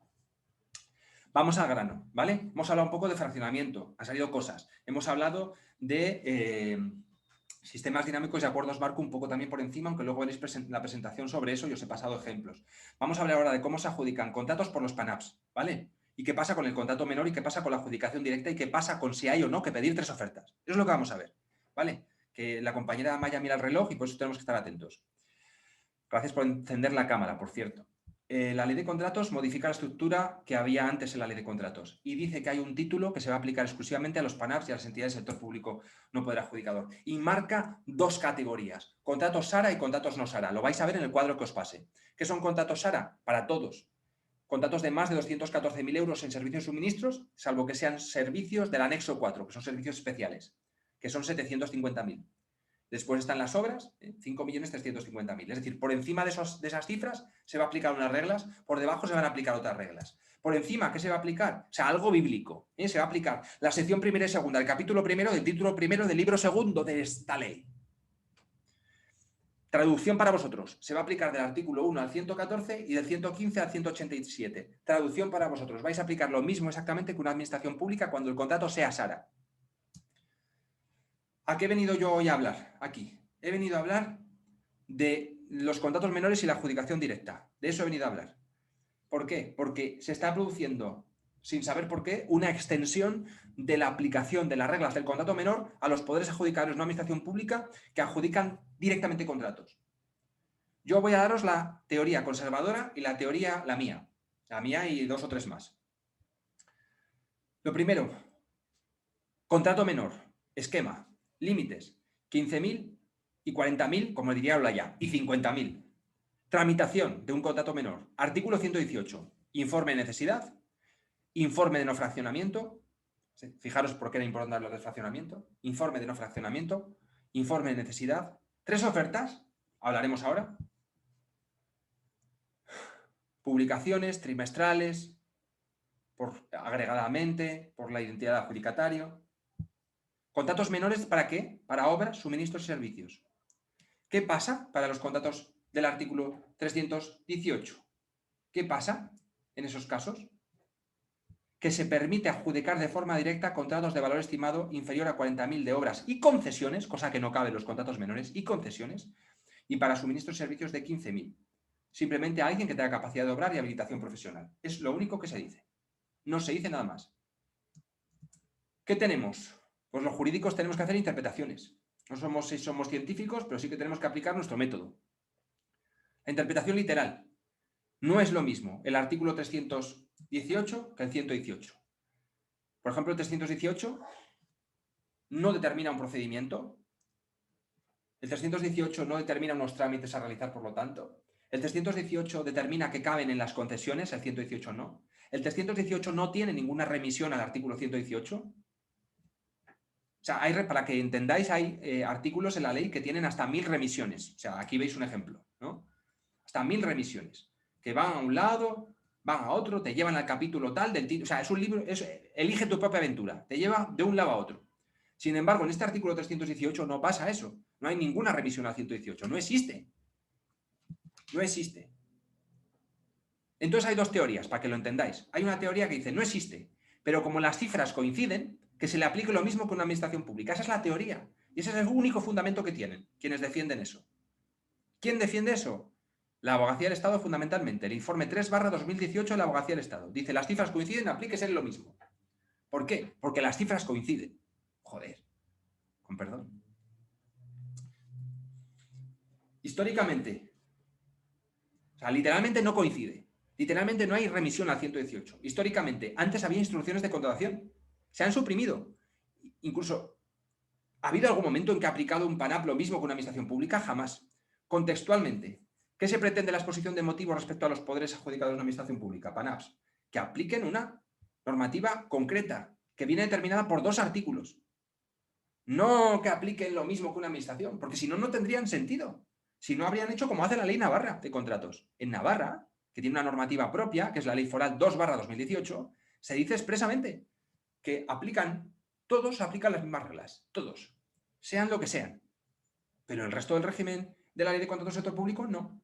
Vamos al grano, ¿vale? Hemos hablado un poco de fraccionamiento, han salido cosas. Hemos hablado de sistemas dinámicos y acuerdos marco un poco también por encima, aunque luego veréis la presentación sobre eso y os he pasado ejemplos. Vamos a hablar ahora de cómo se adjudican contratos por los PANAPs, ¿vale? Y qué pasa con el contrato menor y qué pasa con la adjudicación directa y qué pasa con si hay o no que pedir 3 ofertas. Eso es lo que vamos a ver, ¿vale? Que la compañera Maya mira el reloj y por eso tenemos que estar atentos. Gracias por encender la cámara, por cierto. La ley de contratos modifica la estructura que había antes en la ley de contratos y dice que hay un título que se va a aplicar exclusivamente a los PANAPs y a las entidades del sector público no poder adjudicador. Y marca 2 categorías, contratos SARA y contratos no SARA. Lo vais a ver en el cuadro que os pase. ¿Qué son contratos SARA? Para todos. Contratos de más de 214.000 euros en servicios y suministros, salvo que sean servicios del anexo 4, que son servicios especiales, que son 750.000. Después están las obras, 5.350.000. Es decir, por encima de esas cifras se va a aplicar unas reglas, por debajo se van a aplicar otras reglas. Por encima, ¿qué se va a aplicar? O sea, algo bíblico. Se va a aplicar la sección primera y segunda, el capítulo primero del título primero del libro segundo de esta ley. Traducción para vosotros. Se va a aplicar del artículo 1 al 114 y del 115 al 187. Traducción para vosotros. Vais a aplicar lo mismo exactamente que una administración pública cuando el contrato sea SARA. ¿A qué he venido yo hoy a hablar? Aquí. He venido a hablar de los contratos menores y la adjudicación directa. De eso he venido a hablar. ¿Por qué? Porque se está produciendo, sin saber por qué, una extensión de la aplicación de las reglas del contrato menor a los poderes adjudicadores de una administración pública que adjudican directamente contratos. Yo voy a daros la teoría conservadora y la teoría, la mía y 2 o 3 más. Lo primero, contrato menor, esquema. Límites, 15.000 y 40.000, como diría Olaya, y 50.000. Tramitación de un contrato menor. Artículo 118. Informe de necesidad, informe de no fraccionamiento. Fijaros por qué era importante hablar de fraccionamiento. Informe de no fraccionamiento, informe de necesidad. 3 ofertas, hablaremos ahora. Publicaciones trimestrales, agregadamente, por la identidad de adjudicatario. ¿Contratos menores para qué? Para obras, suministros y servicios. ¿Qué pasa para los contratos del artículo 318? ¿Qué pasa en esos casos? Que se permite adjudicar de forma directa contratos de valor estimado inferior a 40.000 de obras y concesiones, cosa que no cabe en los contratos menores, y concesiones, y para suministros y servicios de 15.000. Simplemente a alguien que tenga capacidad de obrar y habilitación profesional. Es lo único que se dice. No se dice nada más. ¿Qué tenemos? Pues los jurídicos tenemos que hacer interpretaciones. No somos científicos, pero sí que tenemos que aplicar nuestro método. La interpretación literal. No es lo mismo el artículo 318 que el 118. Por ejemplo, el 318 no determina un procedimiento. El 318 no determina unos trámites a realizar, por lo tanto. El 318 determina que caben en las concesiones, el 118 no. El 318 no tiene ninguna remisión al artículo 118. O sea, para que entendáis, hay artículos en la ley que tienen hasta 1000 remisiones. O sea, aquí veis un ejemplo, ¿no? hasta 1000 remisiones, que van a un lado, van a otro, te llevan al capítulo tal del título. O sea, es un libro, elige tu propia aventura, te lleva de un lado a otro. Sin embargo, en este artículo 318 no pasa eso. No hay ninguna remisión al 118. No existe. No existe. Entonces hay dos teorías, para que lo entendáis. Hay una teoría que dice, no existe, pero como las cifras coinciden, que se le aplique lo mismo que una administración pública. Esa es la teoría. Y ese es el único fundamento que tienen quienes defienden eso. ¿Quién defiende eso? La Abogacía del Estado, fundamentalmente. El informe 3/2018 de la Abogacía del Estado. Dice, las cifras coinciden, aplíquese lo mismo. ¿Por qué? Porque las cifras coinciden. Joder. Con perdón. Históricamente. O sea, literalmente no coincide. Literalmente no hay remisión al 118. Históricamente, antes había instrucciones de contratación. Se han suprimido. Incluso, ¿ha habido algún momento en que ha aplicado un PANAP lo mismo que una administración pública? Jamás. Contextualmente, ¿qué se pretende en la exposición de motivos respecto a los poderes adjudicados de una administración pública? PANAPs. Que apliquen una normativa concreta, que viene determinada por 2 artículos. No que apliquen lo mismo que una administración, porque si no, no tendrían sentido. Si no, habrían hecho como hace la ley Navarra de contratos. En Navarra, que tiene una normativa propia, que es la ley foral 2/2018, se dice expresamente que todos aplican las mismas reglas, todos, sean lo que sean. Pero el resto del régimen de la ley de contratos del sector público, no.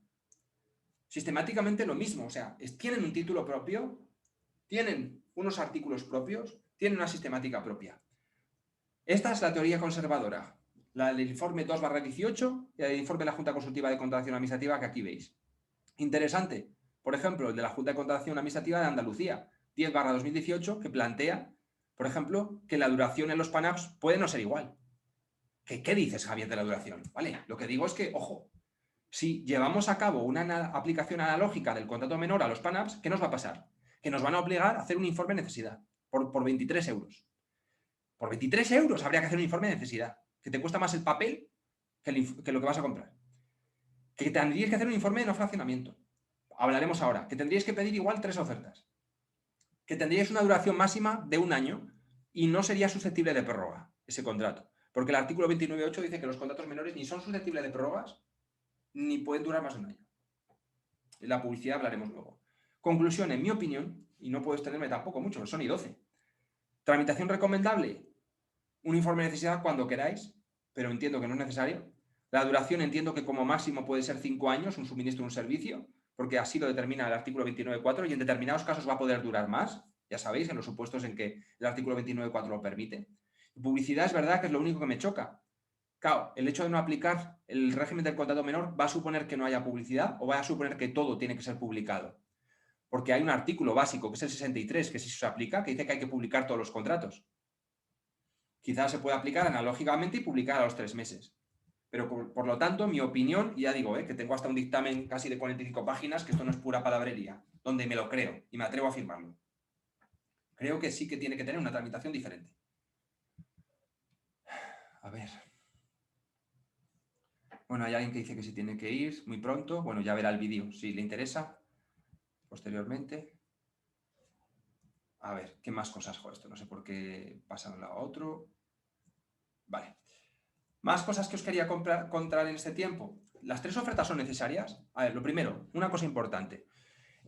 Sistemáticamente lo mismo, o sea, tienen un título propio, tienen unos artículos propios, tienen una sistemática propia. Esta es la teoría conservadora, la del informe 2/18 y el informe de la Junta Consultiva de Contratación Administrativa que aquí veis. Interesante, por ejemplo, el de la Junta de Contratación Administrativa de Andalucía, 10/2018, que plantea, por ejemplo, que la duración en los PANAPs puede no ser igual. ¿Qué dices, Javier, de la duración? Vale, lo que digo es que, ojo, si llevamos a cabo una aplicación analógica del contrato menor a los PANAPs, ¿qué nos va a pasar? Que nos van a obligar a hacer un informe de necesidad por 23 euros. Por 23 euros habría que hacer un informe de necesidad, que te cuesta más el papel que lo que vas a comprar. Que tendríais que hacer un informe de no fraccionamiento. Hablaremos ahora. Que tendríais que pedir igual 3 ofertas. Que tendríais una duración máxima de 1 año y no sería susceptible de prórroga ese contrato. Porque el artículo 29.8 dice que los contratos menores ni son susceptibles de prórrogas ni pueden durar más de 1 año. En la publicidad hablaremos luego. Conclusión, en mi opinión, y no puedo extenderme tampoco mucho, son y 12. Tramitación recomendable, un informe de necesidad cuando queráis, pero entiendo que no es necesario. La duración entiendo que como máximo puede ser 5 años, un suministro de un servicio, porque así lo determina el artículo 29.4 y en determinados casos va a poder durar más, ya sabéis, en los supuestos en que el artículo 29.4 lo permite. Publicidad es verdad que es lo único que me choca. Claro, el hecho de no aplicar el régimen del contrato menor va a suponer que no haya publicidad o va a suponer que todo tiene que ser publicado. Porque hay un artículo básico, que es el 63, que sí se aplica, que dice que hay que publicar todos los contratos. Quizás se pueda aplicar analógicamente y publicar a los 3 meses. Pero por lo tanto, mi opinión, y ya digo, que tengo hasta un dictamen casi de 45 páginas, que esto no es pura palabrería, donde me lo creo y me atrevo a afirmarlo. Creo que sí que tiene que tener una tramitación diferente. A ver. Bueno, hay alguien que dice que se tiene que ir muy pronto. Bueno, ya verá el vídeo si le interesa posteriormente. A ver, ¿qué más cosas? Joder, esto no sé por qué pasa de un lado a otro. Vale. Más cosas que os quería contar en este tiempo. ¿Las 3 ofertas son necesarias? A ver, lo primero, una cosa importante.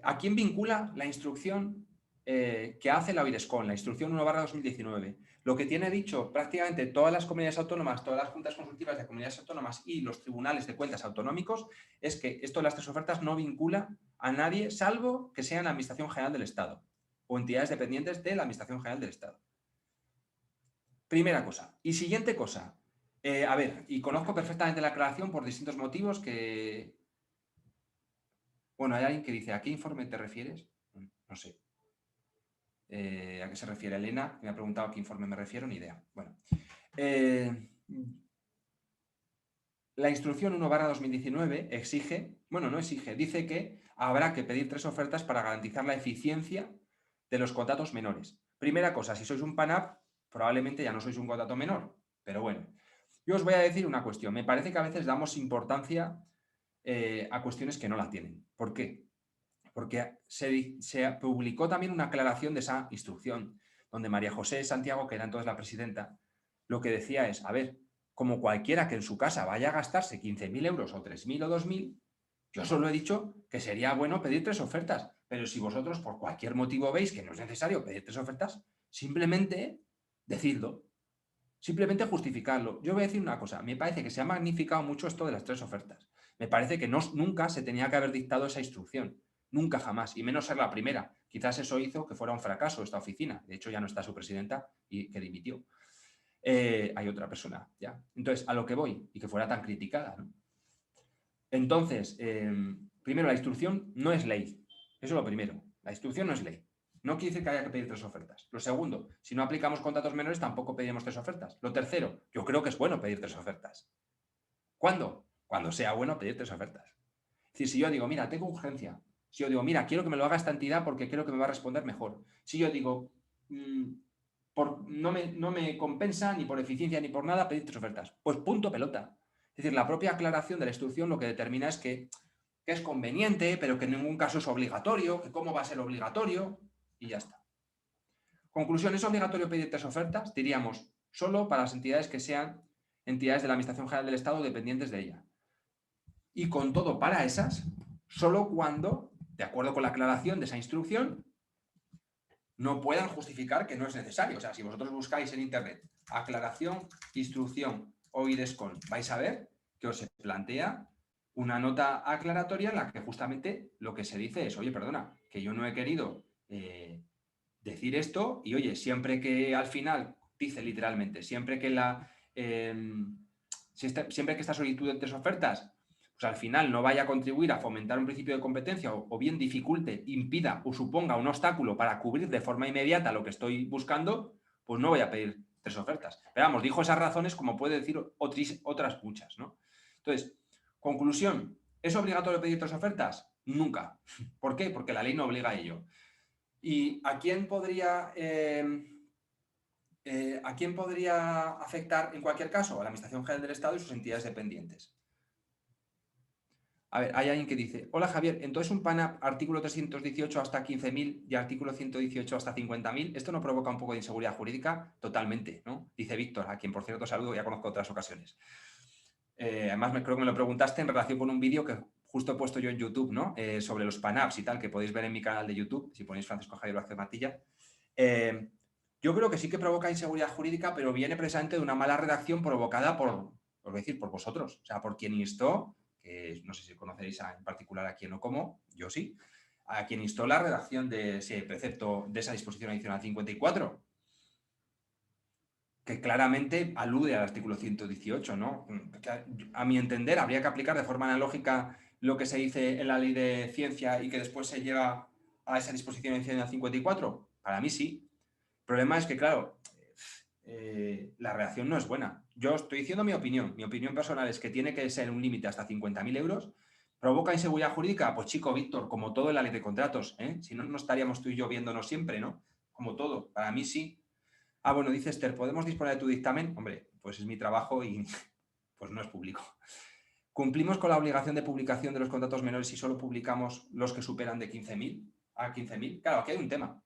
¿A quién vincula la instrucción que hace la OIRESCON, la instrucción 1/2019? Lo que tiene dicho prácticamente todas las comunidades autónomas, todas las juntas consultivas de comunidades autónomas y los tribunales de cuentas autonómicos, es que esto de las 3 ofertas no vincula a nadie, salvo que sean la Administración General del Estado o entidades dependientes de la Administración General del Estado. Primera cosa. Y siguiente cosa. A ver, y conozco perfectamente la aclaración por distintos motivos que... Bueno, hay alguien que dice, ¿a qué informe te refieres? No sé. ¿A qué se refiere Elena? Me ha preguntado a qué informe me refiero, ni idea. Bueno. La instrucción 1/2019 exige, bueno, no exige, dice que habrá que pedir 3 ofertas para garantizar la eficiencia de los contratos menores. Primera cosa, si sois un PANAP, probablemente ya no sois un contrato menor, pero bueno. Yo os voy a decir una cuestión. Me parece que a veces damos importancia a cuestiones que no la tienen. ¿Por qué? Porque se publicó también una aclaración de esa instrucción, donde María José Santiago, que era entonces la presidenta, lo que decía es, a ver, como cualquiera que en su casa vaya a gastarse 15.000 euros o 3.000 o 2.000, Yo solo he dicho que sería bueno pedir 3 ofertas, pero si vosotros por cualquier motivo veis que no es necesario pedir 3 ofertas, simplemente decidlo, simplemente justificarlo. Yo voy a decir una cosa, me parece que se ha magnificado mucho esto de las 3 ofertas. Me parece que nunca se tenía que haber dictado esa instrucción, nunca jamás, y menos ser la primera. Quizás eso hizo que fuera un fracaso esta oficina. De hecho, ya no está su presidenta y que dimitió. Hay otra persona, ya. Entonces, a lo que voy, y que fuera tan criticada, ¿no? Entonces, primero, la instrucción no es ley. Eso es lo primero. La instrucción no es ley. No quiere decir que haya que pedir 3 ofertas. Lo segundo, si no aplicamos contratos menores, tampoco pediremos 3 ofertas. Lo tercero, yo creo que es bueno pedir 3 ofertas. ¿Cuándo? Cuando sea bueno pedir 3 ofertas. Es decir, si yo digo, mira, tengo urgencia. Si yo digo, mira, quiero que me lo haga esta entidad porque creo que me va a responder mejor. Si yo digo, no me compensa ni por eficiencia ni por nada pedir 3 ofertas. Pues punto pelota. Es decir, la propia aclaración de la instrucción lo que determina es que es conveniente, pero que en ningún caso es obligatorio, que cómo va a ser obligatorio, y ya está. Conclusión, ¿es obligatorio pedir 3 ofertas? Diríamos, solo para las entidades que sean entidades de la Administración General del Estado dependientes de ella. Y con todo, para esas, solo cuando, de acuerdo con la aclaración de esa instrucción, no puedan justificar que no es necesario. O sea, si vosotros buscáis en Internet aclaración, instrucción o IDESCON, vais a ver que os se plantea una nota aclaratoria en la que justamente lo que se dice es, oye, perdona, que yo no he querido decir esto y, oye, siempre que al final, dice literalmente, siempre que siempre que esta solicitud de 3 ofertas pues al final no vaya a contribuir a fomentar un principio de competencia o bien dificulte, impida o suponga un obstáculo para cubrir de forma inmediata lo que estoy buscando, pues no voy a pedir 3 ofertas. Pero vamos, dijo esas razones como puede decir otras muchas, ¿no? Entonces, conclusión, ¿es obligatorio pedir 3 ofertas? Nunca. ¿Por qué? Porque la ley no obliga a ello. ¿Y a quién podría afectar en cualquier caso? A la Administración General del Estado y sus entidades dependientes. A ver, hay alguien que dice, hola Javier, entonces un PANAP artículo 318 hasta 15.000 y artículo 118 hasta 50.000, ¿esto no provoca un poco de inseguridad jurídica? Totalmente, ¿no? Dice Víctor, a quien por cierto saludo, ya conozco otras ocasiones. Además, creo que me lo preguntaste en relación con un vídeo que justo he puesto yo en YouTube, ¿no? Sobre los PANAPs y tal, que podéis ver en mi canal de YouTube, si ponéis Francisco Javier Vázquez Matilla. Yo creo que sí que provoca inseguridad jurídica, pero viene precisamente de una mala redacción provocada por vosotros, o sea, por quien instó, que no sé si conoceréis en particular a quién o cómo, yo sí, a quien instó la redacción de ese precepto, de esa disposición adicional 54, que claramente alude al artículo 118, ¿no? A mi entender, habría que aplicar de forma analógica lo que se dice en la ley de ciencia y que después se lleva a esa disposición adicional 54. Para mí sí. El problema es que, claro, la redacción no es buena. Yo estoy diciendo mi opinión. Mi opinión personal es que tiene que ser un límite hasta 50.000 euros. ¿Provoca inseguridad jurídica? Pues chico, Víctor, como todo en la ley de contratos, ¿eh? Si no, no estaríamos tú y yo viéndonos siempre, ¿no? Como todo. Para mí sí. Ah, bueno, dice Esther, ¿podemos disponer de tu dictamen? Hombre, pues es mi trabajo y pues no es público. ¿Cumplimos con la obligación de publicación de los contratos menores si solo publicamos los que superan de 15.000 a 15.000? Claro, aquí hay un tema.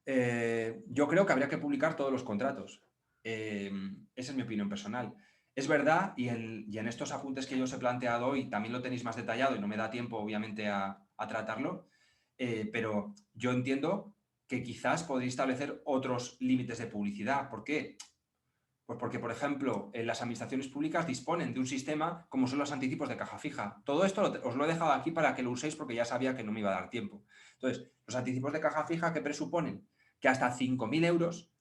Yo creo que habría que publicar todos los contratos. Esa es mi opinión personal. Es verdad, y en estos apuntes que yo os he planteado hoy también lo tenéis más detallado y no me da tiempo, obviamente, a tratarlo, pero yo entiendo que quizás podéis establecer otros límites de publicidad. ¿Por qué? Pues porque, por ejemplo, las administraciones públicas disponen de un sistema como son los anticipos de caja fija. Todo esto os lo he dejado aquí para que lo uséis porque ya sabía que no me iba a dar tiempo. Entonces, los anticipos de caja fija que presuponen que hasta 5.000 euros,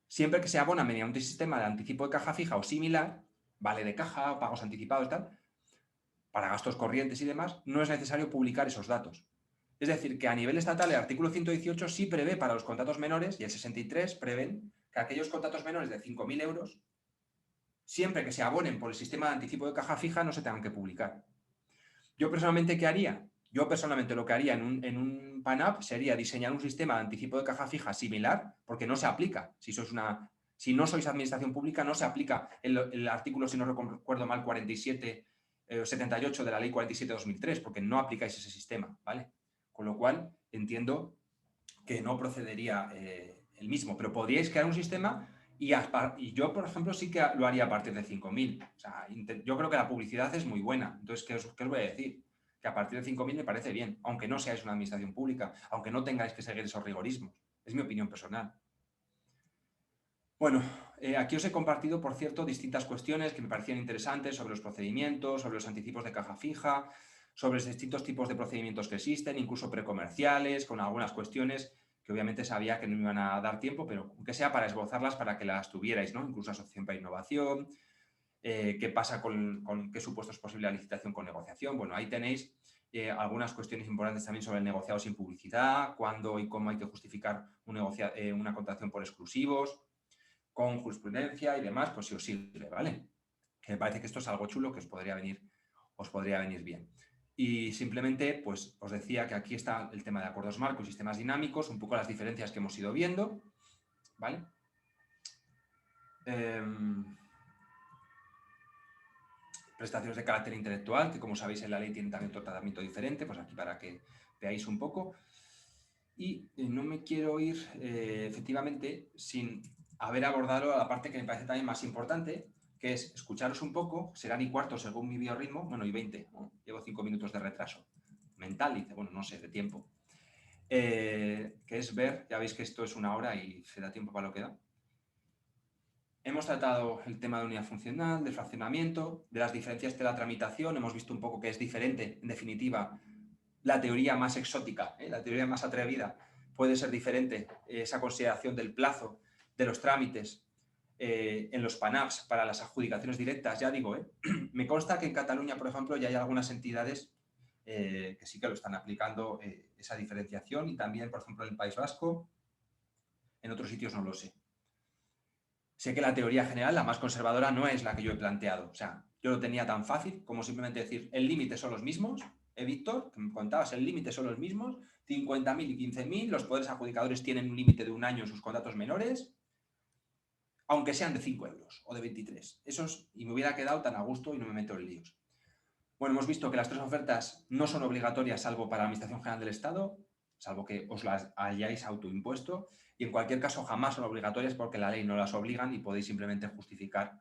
siempre que se abona mediante un sistema de anticipo de caja fija o similar, vale de caja, pagos anticipados, tal, para gastos corrientes y demás, no es necesario publicar esos datos. Es decir, que a nivel estatal el artículo 118 sí prevé para los contratos menores y el 63 prevén que aquellos contratos menores de 5.000 euros, siempre que se abonen por el sistema de anticipo de caja fija, no se tengan que publicar. Yo personalmente, ¿qué haría? Yo personalmente lo que haría en un PANAP sería diseñar un sistema de anticipo de caja fija similar, porque no se aplica. Si no sois administración pública, no se aplica el artículo, si no recuerdo mal, 47 o 78 de la ley 47/2003, porque no aplicáis ese sistema, ¿vale? Con lo cual, entiendo que no procedería el mismo, pero podríais crear un sistema Y yo, por ejemplo, sí que lo haría a partir de 5.000. O sea, yo creo que la publicidad es muy buena. Entonces, ¿qué os voy a decir? Que a partir de 5.000 me parece bien, aunque no seáis una administración pública, aunque no tengáis que seguir esos rigorismos. Es mi opinión personal. Bueno, aquí os he compartido, por cierto, distintas cuestiones que me parecían interesantes sobre los procedimientos, sobre los anticipos de caja fija, sobre los distintos tipos de procedimientos que existen, incluso precomerciales, con algunas cuestiones que obviamente sabía que no me iban a dar tiempo, pero aunque sea para esbozarlas para que las tuvierais, ¿no? Incluso asociación para innovación, qué pasa con qué supuestos es posible la licitación con negociación. Bueno, ahí tenéis algunas cuestiones importantes también sobre el negociado sin publicidad, cuándo y cómo hay que justificar una contratación por exclusivos, con jurisprudencia y demás, pues si os sirve, ¿vale? Que me parece que esto es algo chulo que os podría venir bien. Y simplemente, pues os decía que aquí está el tema de acuerdos marco y sistemas dinámicos, un poco las diferencias que hemos ido viendo, ¿vale? Prestaciones de carácter intelectual, que como sabéis en la ley tienen también otro tratamiento diferente, pues aquí para que veáis un poco. Y no me quiero ir, efectivamente, sin haber abordado la parte que me parece también más importante, que es escucharos un poco, serán y cuarto según mi biorritmo, bueno, y 20, ¿no? Llevo 5 minutos de retraso mental, y bueno, no sé, de tiempo. Que es ver, ya veis que esto es 1 hora y se da tiempo para lo que da. Hemos tratado el tema de unidad funcional, del fraccionamiento, de las diferencias de la tramitación, hemos visto un poco que es diferente, en definitiva, la teoría más exótica, la teoría más atrevida, puede ser diferente, esa consideración del plazo, de los trámites en los PANAPs para las adjudicaciones directas, ya digo, me consta que en Cataluña, por ejemplo, ya hay algunas entidades que sí que lo están aplicando esa diferenciación y también, por ejemplo, en el País Vasco, en otros sitios no lo sé. Sé que la teoría general, la más conservadora, no es la que yo he planteado. O sea, yo lo tenía tan fácil como simplemente decir, el límite son los mismos, Víctor, que me contabas, el límite son los mismos, 50.000 y 15.000, los poderes adjudicadores tienen un límite de 1 año en sus contratos menores, aunque sean de 5 euros o de 23. Y me hubiera quedado tan a gusto y no me meto en líos. Bueno, hemos visto que las 3 ofertas no son obligatorias salvo para la Administración General del Estado, salvo que os las hayáis autoimpuesto, y en cualquier caso jamás son obligatorias porque la ley no las obligan y podéis simplemente justificar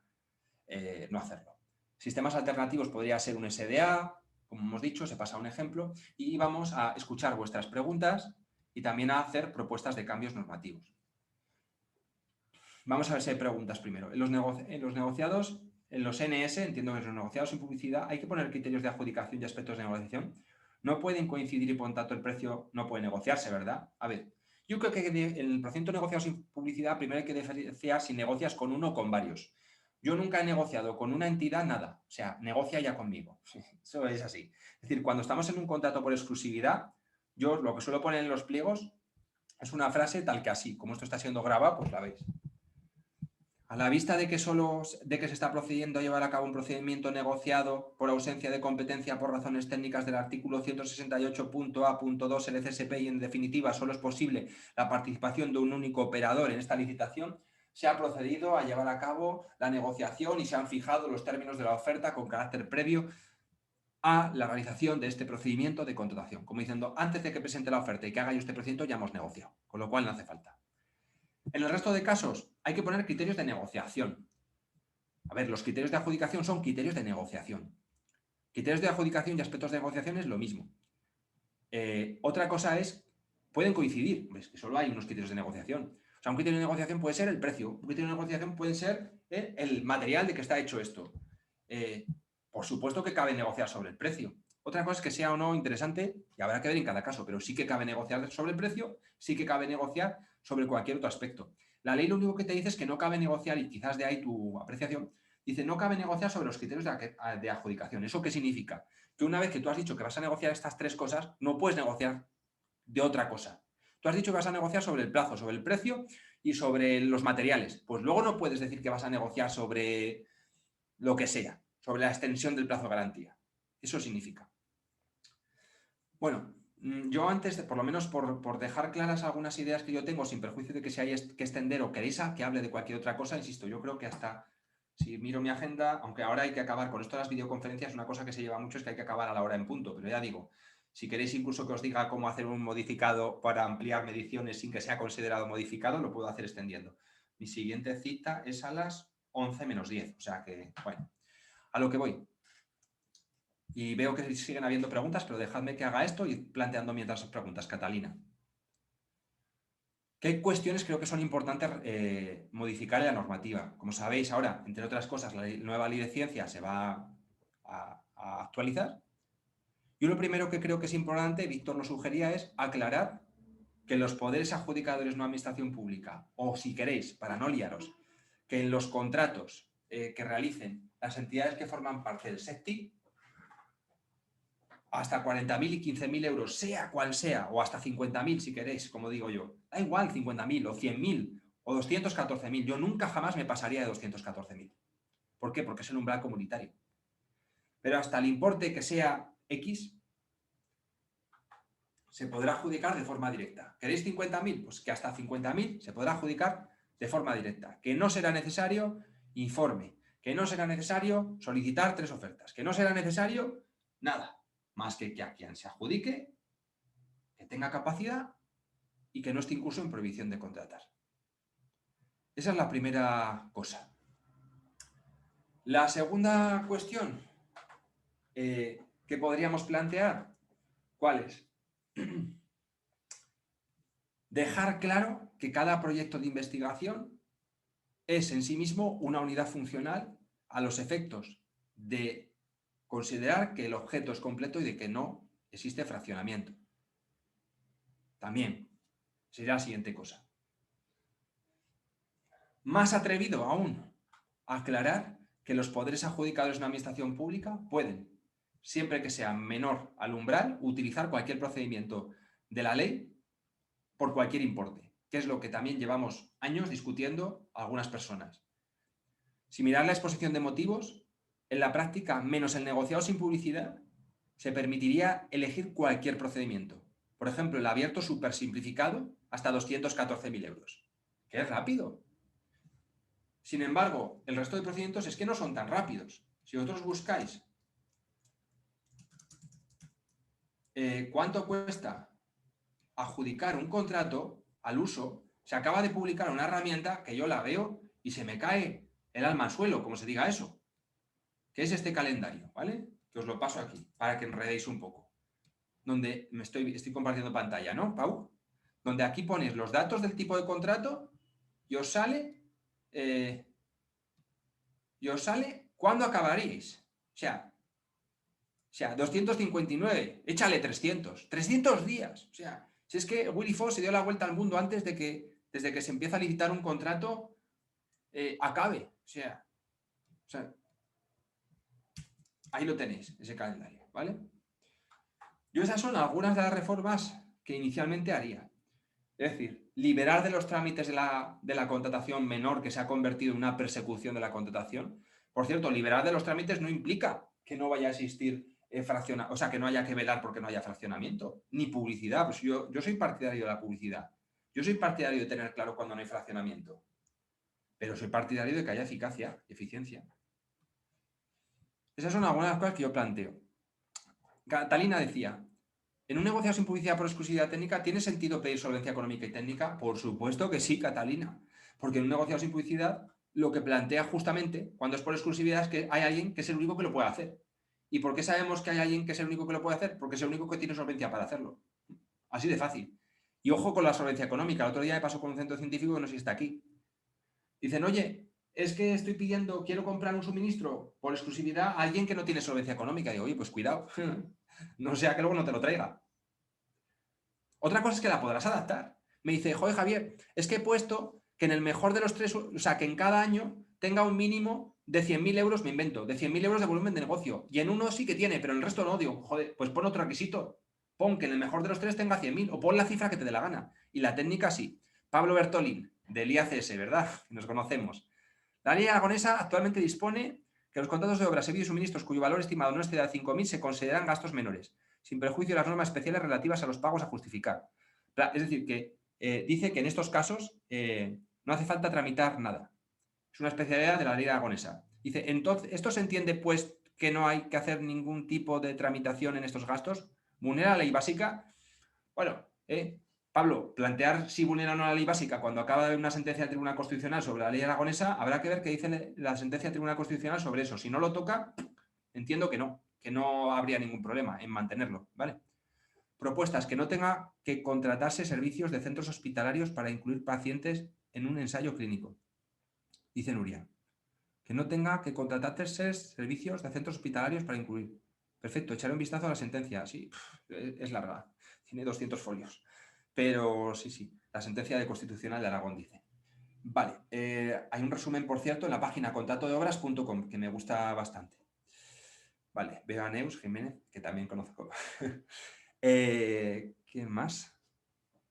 no hacerlo. Sistemas alternativos podría ser un SDA, como hemos dicho, se pasa un ejemplo, y vamos a escuchar vuestras preguntas y también a hacer propuestas de cambios normativos. Vamos a ver si hay preguntas primero. En los negociados, en los NS, entiendo que en los negociados sin publicidad, hay que poner criterios de adjudicación y aspectos de negociación. No pueden coincidir y por lo tanto el precio no puede negociarse, ¿verdad? A ver, yo creo que en el procedimiento negociado sin publicidad primero hay que diferenciar si negocias con uno o con varios. Yo nunca he negociado con una entidad nada, o sea, negocia ya conmigo. Eso es así. Es decir, cuando estamos en un contrato por exclusividad, yo lo que suelo poner en los pliegos es una frase tal que así, como esto está siendo grabado, pues la veis. A la vista de que se está procediendo a llevar a cabo un procedimiento negociado por ausencia de competencia por razones técnicas del artículo 168.a.2 LCSP y en definitiva solo es posible la participación de un único operador en esta licitación, se ha procedido a llevar a cabo la negociación y se han fijado los términos de la oferta con carácter previo a la realización de este procedimiento de contratación. Como diciendo, antes de que presente la oferta y que haga yo este procedimiento ya hemos negociado, con lo cual no hace falta. En el resto de casos hay que poner criterios de negociación. A ver, los criterios de adjudicación son criterios de negociación. Criterios de adjudicación y aspectos de negociación es lo mismo. Otra cosa es, pueden coincidir, es que solo hay unos criterios de negociación. O sea, un criterio de negociación puede ser el precio, un criterio de negociación puede ser el material de que está hecho esto. Por supuesto que cabe negociar sobre el precio. Otra cosa es que sea o no interesante, y habrá que ver en cada caso, pero sí que cabe negociar sobre el precio, sí que cabe negociar sobre cualquier otro aspecto. La ley lo único que te dice es que no cabe negociar, y quizás de ahí tu apreciación, dice no cabe negociar sobre los criterios de adjudicación. ¿Eso qué significa? Que una vez que tú has dicho que vas a negociar estas 3 cosas, no puedes negociar de otra cosa. Tú has dicho que vas a negociar sobre el plazo, sobre el precio y sobre los materiales. Pues luego no puedes decir que vas a negociar sobre lo que sea, sobre la extensión del plazo de garantía. Eso significa. Bueno, yo antes, por lo menos por dejar claras algunas ideas que yo tengo, sin perjuicio de que si hay que extender o queréis que hable de cualquier otra cosa, insisto, yo creo que hasta, si miro mi agenda, aunque ahora hay que acabar con esto de las videoconferencias, una cosa que se lleva mucho es que hay que acabar a la hora en punto, pero ya digo, si queréis incluso que os diga cómo hacer un modificado para ampliar mediciones sin que sea considerado modificado, lo puedo hacer extendiendo. Mi siguiente cita es a las 11 menos 10. O sea que, bueno, a lo que voy. Y veo que siguen habiendo preguntas, pero dejadme que haga esto y planteando mientras preguntas, Catalina. ¿Qué cuestiones creo que son importantes modificar en la normativa? Como sabéis, ahora, entre otras cosas, la nueva ley de ciencia se va a actualizar. Yo lo primero que creo que es importante, Víctor nos sugería, es aclarar que los poderes adjudicadores no administración pública, o si queréis, para no liaros, que en los contratos que realicen las entidades que forman parte del SECTI, hasta 40.000 y 15.000 euros, sea cual sea, o hasta 50.000 si queréis, como digo yo. Da igual 50.000 o 100.000 o 214.000. Yo nunca jamás me pasaría de 214.000. ¿Por qué? Porque es el umbral comunitario. Pero hasta el importe que sea X, se podrá adjudicar de forma directa. ¿Queréis 50.000? Pues que hasta 50.000 se podrá adjudicar de forma directa. Que no será necesario informe. Que no será necesario solicitar 3 ofertas. Que no será necesario nada. Más que a quien se adjudique, que tenga capacidad y que no esté incluso en prohibición de contratar. Esa es la primera cosa. La segunda cuestión que podríamos plantear, ¿cuál es? Dejar claro que cada proyecto de investigación es en sí mismo una unidad funcional a los efectos de considerar que el objeto es completo y de que no existe fraccionamiento. También sería la siguiente cosa. Más atrevido aún, aclarar que los poderes adjudicadores de una administración pública pueden, siempre que sea menor al umbral, utilizar cualquier procedimiento de la ley por cualquier importe, que es lo que también llevamos años discutiendo algunas personas. Si mirar la exposición de motivos, en la práctica, menos el negociado sin publicidad, se permitiría elegir cualquier procedimiento. Por ejemplo, el abierto súper simplificado hasta 214.000 euros. ¡Qué es rápido! Sin embargo, el resto de procedimientos es que no son tan rápidos. Si vosotros buscáis cuánto cuesta adjudicar un contrato al uso, se acaba de publicar una herramienta que yo la veo y se me cae el alma al suelo, como se diga eso, que es este calendario, ¿vale? Que os lo paso aquí, para que enredéis un poco. Donde estoy compartiendo pantalla, ¿no, Pau? Donde aquí ponéis los datos del tipo de contrato y os sale cuándo acabaríais. O sea, 259, échale 300. 300 días. O sea, si es que Willy Fox se dio la vuelta al mundo antes de que, desde que se empieza a licitar un contrato, acabe. O sea, ahí lo tenéis, ese calendario, ¿vale? Yo esas son algunas de las reformas que inicialmente haría. Es decir, liberar de los trámites de la contratación menor que se ha convertido en una persecución de la contratación. Por cierto, liberar de los trámites no implica que no vaya a existir fraccionamiento, o sea, que no haya que velar porque no haya fraccionamiento, ni publicidad. Pues yo soy partidario de la publicidad. Yo soy partidario de tener claro cuando no hay fraccionamiento. Pero soy partidario de que haya eficacia y eficiencia. Esas son algunas de las cosas que yo planteo. Catalina decía, ¿en un negociado sin publicidad por exclusividad técnica tiene sentido pedir solvencia económica y técnica? Por supuesto que sí, Catalina. Porque en un negociado sin publicidad lo que plantea justamente, cuando es por exclusividad, es que hay alguien que es el único que lo puede hacer. ¿Y por qué sabemos que hay alguien que es el único que lo puede hacer? Porque es el único que tiene solvencia para hacerlo. Así de fácil. Y ojo con la solvencia económica. El otro día me pasó con un centro científico que no sé si está aquí. Dicen, oye, es que quiero comprar un suministro por exclusividad a alguien que no tiene solvencia económica. Y digo, oye, pues cuidado. No sea que luego no te lo traiga. Otra cosa es que la podrás adaptar. Me dice, joder, Javier, es que he puesto que en el mejor de los 3, o sea, que en cada año tenga un mínimo de 100.000 euros, me invento, de 100.000 euros de volumen de negocio. Y en uno sí que tiene, pero en el resto no. Digo, joder, pues pon otro requisito. Pon que en el mejor de los 3 tenga 100.000 o pon la cifra que te dé la gana. Y la técnica sí. Pablo Bertolín, del IACS, ¿verdad? Nos conocemos. La ley aragonesa actualmente dispone que los contratos de obra, servicios y suministros cuyo valor estimado no exceda de 5.000 se consideran gastos menores, sin perjuicio de las normas especiales relativas a los pagos a justificar. Es decir, que dice que en estos casos no hace falta tramitar nada. Es una especialidad de la ley aragonesa. Dice, entonces, ¿esto se entiende pues que no hay que hacer ningún tipo de tramitación en estos gastos? ¿Vulnera la ley básica? Bueno, Pablo, plantear si vulnera o no la ley básica cuando acaba de haber una sentencia del Tribunal Constitucional sobre la ley aragonesa, habrá que ver qué dice la sentencia del Tribunal Constitucional sobre eso. Si no lo toca, entiendo que no habría ningún problema en mantenerlo, ¿vale? Propuestas: que no tenga que contratarse servicios de centros hospitalarios para incluir pacientes en un ensayo clínico. Dice Nuria. Que no tenga que contratarse servicios de centros hospitalarios para incluir. Perfecto, echaré un vistazo a la sentencia. Sí, es larga, tiene 200 folios. Pero sí, la sentencia del Constitucional de Aragón dice. Vale, hay un resumen, por cierto, en la página contratodeobras.com, que me gusta bastante. Vale, veo a Neus Jiménez, que también conozco. ¿Qué más?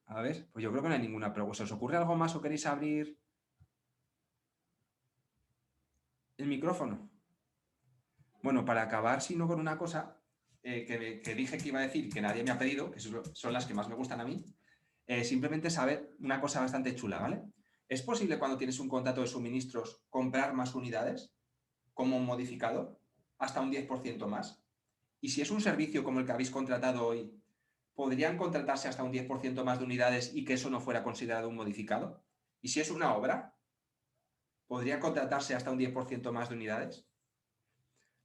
A ver, pues yo creo que no hay ninguna pregunta. ¿Se os ocurre algo más o queréis abrir el micrófono? Bueno, para acabar, sino con una cosa que dije que iba a decir y que nadie me ha pedido, que son las que más me gustan a mí, simplemente saber una cosa bastante chula, ¿vale? ¿Es posible, cuando tienes un contrato de suministros, comprar más unidades como un modificado? Hasta un 10% más. Y si es un servicio como el que habéis contratado hoy, ¿podrían contratarse hasta un 10% más de unidades y que eso no fuera considerado un modificado? ¿Y si es una obra, podría contratarse hasta un 10% más de unidades?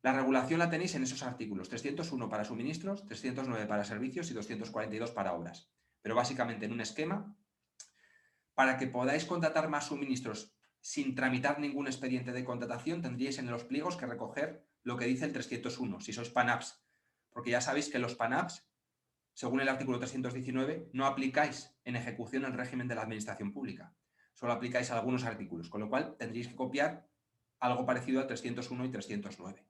La regulación la tenéis en esos artículos: 301 para suministros, 309 para servicios y 242 para obras. Pero básicamente en un esquema, para que podáis contratar más suministros sin tramitar ningún expediente de contratación, tendríais en los pliegos que recoger lo que dice el 301, si sois PANAPS. Porque ya sabéis que los PANAPS, según el artículo 319, no aplicáis en ejecución el régimen de la administración pública. Solo aplicáis a algunos artículos, con lo cual tendríais que copiar algo parecido a 301 y 309.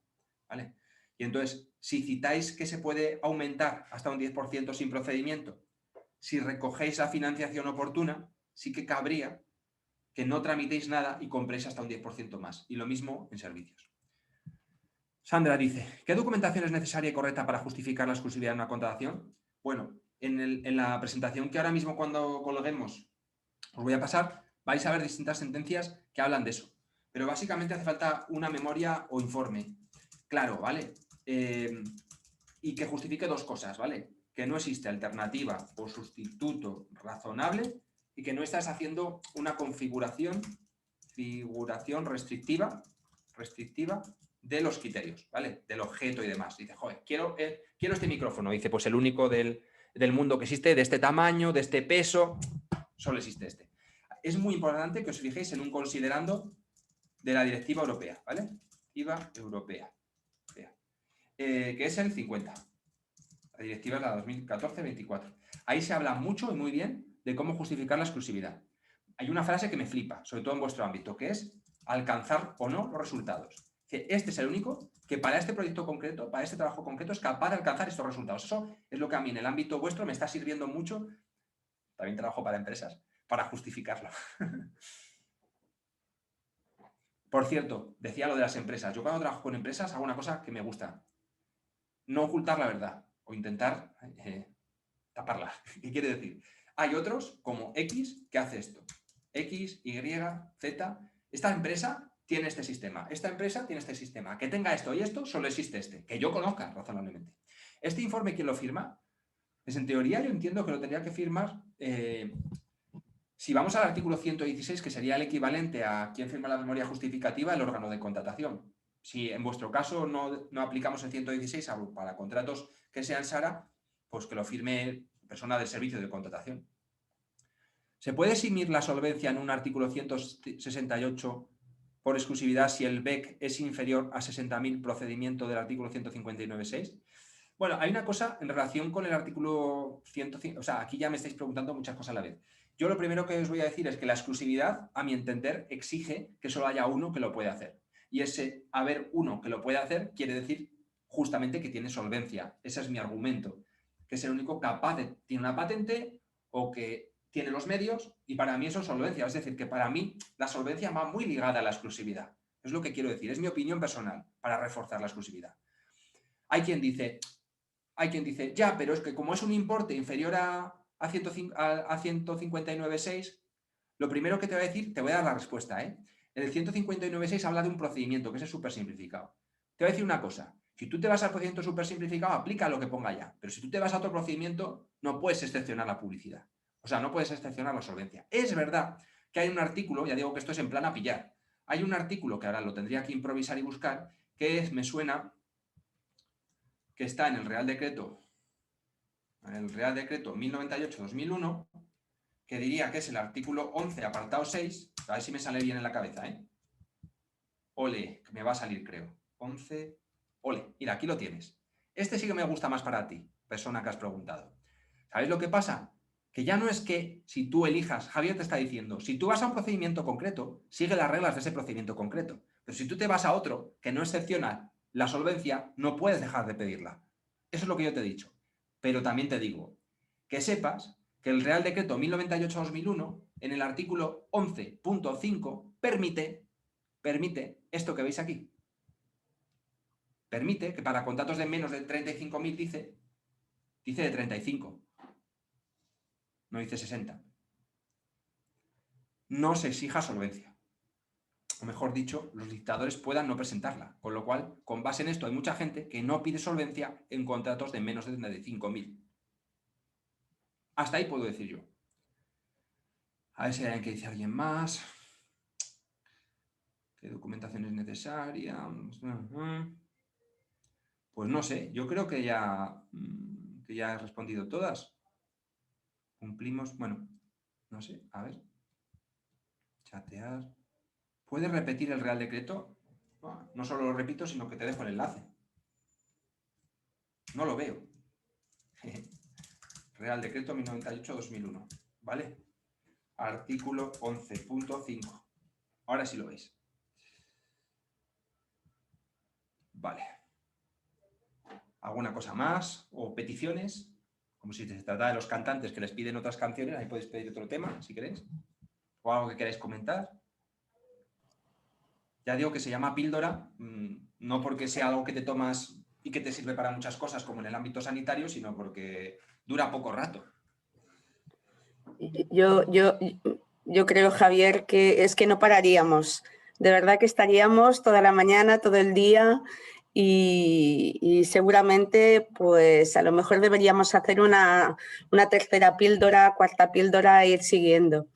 ¿Vale? Y entonces, si citáis que se puede aumentar hasta un 10% sin procedimiento, si recogéis la financiación oportuna, sí que cabría que no tramitéis nada y compréis hasta un 10% más. Y lo mismo en servicios. Sandra dice, ¿qué documentación es necesaria y correcta para justificar la exclusividad de una contratación? Bueno, en la presentación que ahora mismo, cuando colguemos, os voy a pasar, vais a ver distintas sentencias que hablan de eso. Pero básicamente hace falta una memoria o informe claro, ¿vale? Y que justifique dos cosas, ¿vale? Que no existe alternativa o sustituto razonable y que no estás haciendo una configuración restrictiva de los criterios, ¿vale? Del objeto y demás. Dice, joder, quiero este micrófono. Dice, pues el único del mundo que existe, de este tamaño, de este peso, solo existe este. Es muy importante que os fijéis en un considerando de la directiva europea, ¿vale? Directiva europea. Que es el 50. La directiva es la 2014-24. Ahí se habla mucho y muy bien de cómo justificar la exclusividad. Hay una frase que me flipa, sobre todo en vuestro ámbito, que es alcanzar o no los resultados. Este es el único que para este proyecto concreto, para este trabajo concreto, es capaz de alcanzar estos resultados. Eso es lo que a mí en el ámbito vuestro me está sirviendo mucho, también trabajo para empresas, para justificarlo. Por cierto, decía lo de las empresas. Yo cuando trabajo con empresas hago una cosa que me gusta. No ocultar la verdad o intentar taparla. ¿Qué quiere decir? Hay otros, como X, que hace esto. X, Y, Z. Esta empresa tiene este sistema. Esta empresa tiene este sistema. Que tenga esto y esto, solo existe este. Que yo conozca razonablemente. Este informe, ¿quién lo firma? Pues en teoría yo entiendo que lo tendría que firmar... si vamos al artículo 116, que sería el equivalente a quien firma la memoria justificativa, el órgano de contratación. Si en vuestro caso no aplicamos el 116 para contratos que sean SARA, pues que lo firme persona del servicio de contratación. ¿Se puede eximir la solvencia en un artículo 168 por exclusividad si el BEC es inferior a 60.000 procedimiento del artículo 159.6? Bueno, hay una cosa en relación con el artículo 105, o sea, aquí ya me estáis preguntando muchas cosas a la vez. Yo lo primero que os voy a decir es que la exclusividad, a mi entender, exige que solo haya uno que lo puede hacer. Y ese haber uno que lo puede hacer quiere decir justamente que tiene solvencia. Ese es mi argumento. Que es el único capaz tiene una patente o que tiene los medios, y para mí eso es solvencia. Es decir, que para mí la solvencia va muy ligada a la exclusividad. Es lo que quiero decir. Es mi opinión personal para reforzar la exclusividad. Hay quien dice, ya, pero es que como es un importe inferior a 159.6, lo primero que te voy a decir, te voy a dar la respuesta, ¿eh? El 159.6 habla de un procedimiento, que es el súper simplificado. Te voy a decir una cosa, si tú te vas al procedimiento súper simplificado, aplica lo que ponga ya, pero si tú te vas a otro procedimiento, no puedes excepcionar la publicidad. O sea, no puedes excepcionar la solvencia. Es verdad que hay un artículo, ya digo que esto es en plan a pillar, hay un artículo que ahora lo tendría que improvisar y buscar, que me suena que está en el Real Decreto 1098-2001, que diría que es el artículo 11, apartado 6, a ver si me sale bien en la cabeza, ¿eh? Ole, que me va a salir, creo. 11, ole, mira, aquí lo tienes. Este sí que me gusta más para ti, persona que has preguntado. ¿Sabes lo que pasa? Que ya no es que si tú elijas, Javier te está diciendo, si tú vas a un procedimiento concreto, sigue las reglas de ese procedimiento concreto. Pero si tú te vas a otro que no excepciona la solvencia, no puedes dejar de pedirla. Eso es lo que yo te he dicho. Pero también te digo, que sepas que el Real Decreto 1098-2001, en el artículo 11.5, permite esto que veis aquí. Permite que para contratos de menos de 35.000 dice de 35. No dice 60. No se exija solvencia. O mejor dicho, los dictadores puedan no presentarla. Con lo cual, con base en esto, hay mucha gente que no pide solvencia en contratos de menos de 35.000. Hasta ahí puedo decir yo. A ver si hay alguien que dice alguien más. ¿Qué documentación es necesaria? Pues no sé, yo creo que ya he respondido todas. Cumplimos, bueno, no sé, a ver. Chatear. ¿Puedes repetir el Real Decreto? No solo lo repito, sino que te dejo el enlace. No lo veo. Real Decreto 1098-2001, ¿vale? Artículo 11.5. Ahora sí lo veis. Vale. ¿Alguna cosa más? ¿O peticiones? Como si se tratara de los cantantes que les piden otras canciones, ahí podéis pedir otro tema, si queréis. ¿O algo que queráis comentar? Ya digo que se llama píldora, no porque sea algo que te tomas y que te sirve para muchas cosas como en el ámbito sanitario, sino porque dura poco rato. Yo creo, Javier, que es que no pararíamos. De verdad que estaríamos toda la mañana, todo el día y seguramente pues a lo mejor deberíamos hacer una tercera píldora, cuarta píldora e ir siguiendo.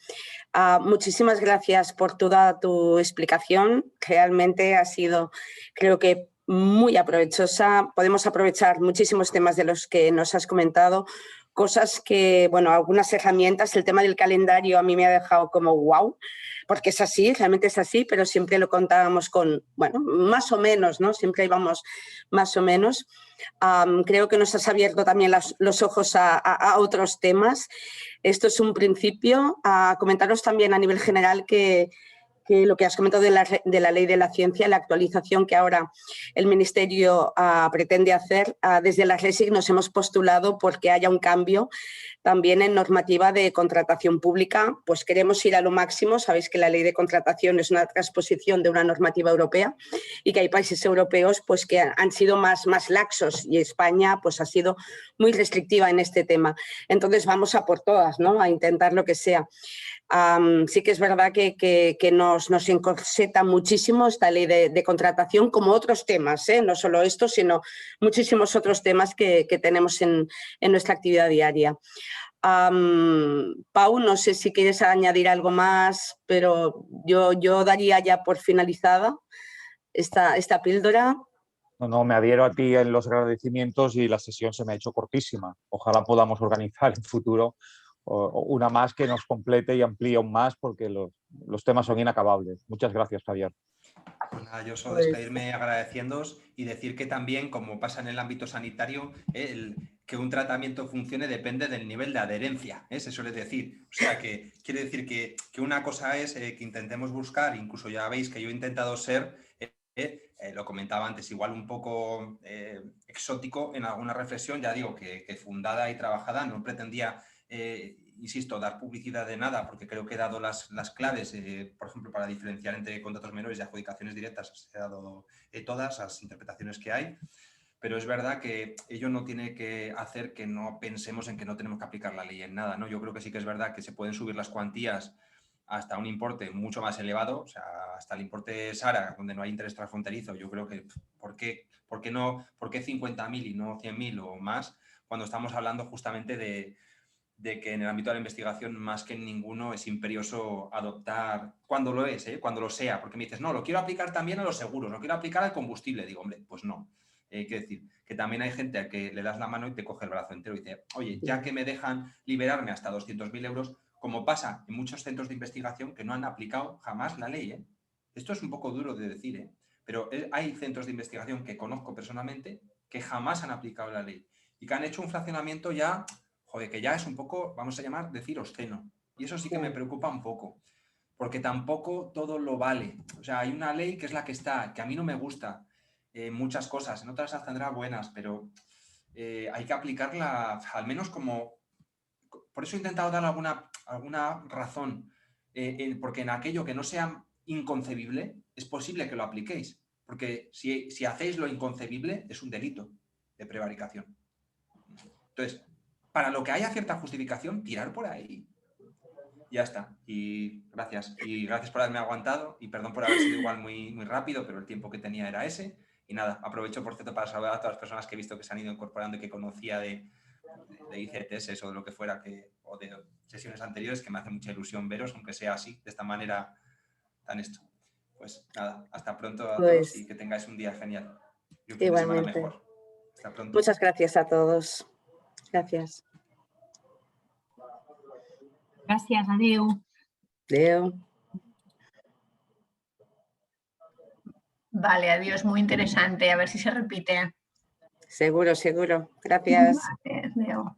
Muchísimas gracias por toda tu explicación. Realmente ha sido, creo que, muy aprovechosa. Podemos aprovechar muchísimos temas de los que nos has comentado. Cosas que, bueno, algunas herramientas, el tema del calendario a mí me ha dejado como wow, porque es así, realmente es así, pero siempre lo contábamos con, bueno, más o menos, ¿no? Siempre íbamos más o menos. Creo que nos has abierto también los ojos a otros temas. Esto es un principio. Comentaros también a nivel general que lo que has comentado de la ley de la ciencia, la actualización que ahora el Ministerio pretende hacer, desde la RESIC nos hemos postulado porque haya un cambio también en normativa de contratación pública. Pues queremos ir a lo máximo. Sabéis que la ley de contratación es una transposición de una normativa europea y que hay países europeos pues, que han sido más laxos y España pues, ha sido muy restrictiva en este tema. Entonces vamos a por todas, ¿no? A intentar lo que sea. Sí que es verdad que nos encorseta muchísimo esta ley de contratación, como otros temas, no solo esto, sino muchísimos otros temas que tenemos en nuestra actividad diaria. Pau, no sé si quieres añadir algo más, pero yo daría ya por finalizada esta píldora. No, me adhiero a ti en los agradecimientos y la sesión se me ha hecho cortísima. Ojalá podamos organizar en futuro una más que nos complete y amplíe aún más porque los temas son inacabables. Muchas gracias, Javier. Pues nada, yo solo despedirme agradeciéndoos y decir que también, como pasa en el ámbito sanitario, que un tratamiento funcione depende del nivel de adherencia, se suele decir. O sea, que quiere decir que una cosa es que intentemos buscar, incluso ya veis que yo he intentado ser, lo comentaba antes, igual un poco exótico en alguna reflexión, ya digo que fundada y trabajada, no pretendía... insisto, dar publicidad de nada, porque creo que he dado las claves, por ejemplo, para diferenciar entre contratos menores y adjudicaciones directas, he dado todas las interpretaciones que hay, pero es verdad que ello no tiene que hacer que no pensemos en que no tenemos que aplicar la ley en nada, ¿no? Yo creo que sí que es verdad que se pueden subir las cuantías hasta un importe mucho más elevado, o sea, hasta el importe SARA, donde no hay interés transfronterizo. Yo creo que, ¿por qué 50.000 y no 100.000 o más? Cuando estamos hablando justamente de de que en el ámbito de la investigación, más que en ninguno, es imperioso adoptar, cuando lo es, cuando lo sea, porque me dices, no, lo quiero aplicar también a los seguros, lo quiero aplicar al combustible. Digo, hombre, pues no. Quiero decir, que también hay gente a que le das la mano y te coge el brazo entero y dice, oye, ya que me dejan liberarme hasta 200.000 euros, como pasa en muchos centros de investigación que no han aplicado jamás la ley. Esto es un poco duro de decir, pero hay centros de investigación que conozco personalmente que jamás han aplicado la ley y que han hecho un fraccionamiento ya, joder, que ya es un poco, vamos a llamar, decir obsceno. Y eso sí que me preocupa un poco, porque tampoco todo lo vale. O sea, hay una ley que es la que está, que a mí no me gusta muchas cosas, en otras las tendrá buenas, pero hay que aplicarla al menos como... Por eso he intentado dar alguna razón, porque en aquello que no sea inconcebible, es posible que lo apliquéis. Porque si hacéis lo inconcebible, es un delito de prevaricación. Entonces, para lo que haya cierta justificación, tirar por ahí. Ya está. Y gracias. Y gracias por haberme aguantado. Y perdón por haber sido igual muy, muy rápido, pero el tiempo que tenía era ese. Y nada, aprovecho, por cierto, para saludar a todas las personas que he visto que se han ido incorporando y que conocía de ICTS o de lo que fuera, o de sesiones anteriores, que me hace mucha ilusión veros, aunque sea así, de esta manera tan esto. Pues nada, hasta pronto a todos y que tengáis un día genial. Y un fin de semana mejor. Hasta pronto. Muchas gracias a todos. Gracias. Gràcies, adéu. Adéu. Vale, adiós, muy interesante. A ver si se repite. Seguro, seguro. Gracias. Vale, adéu.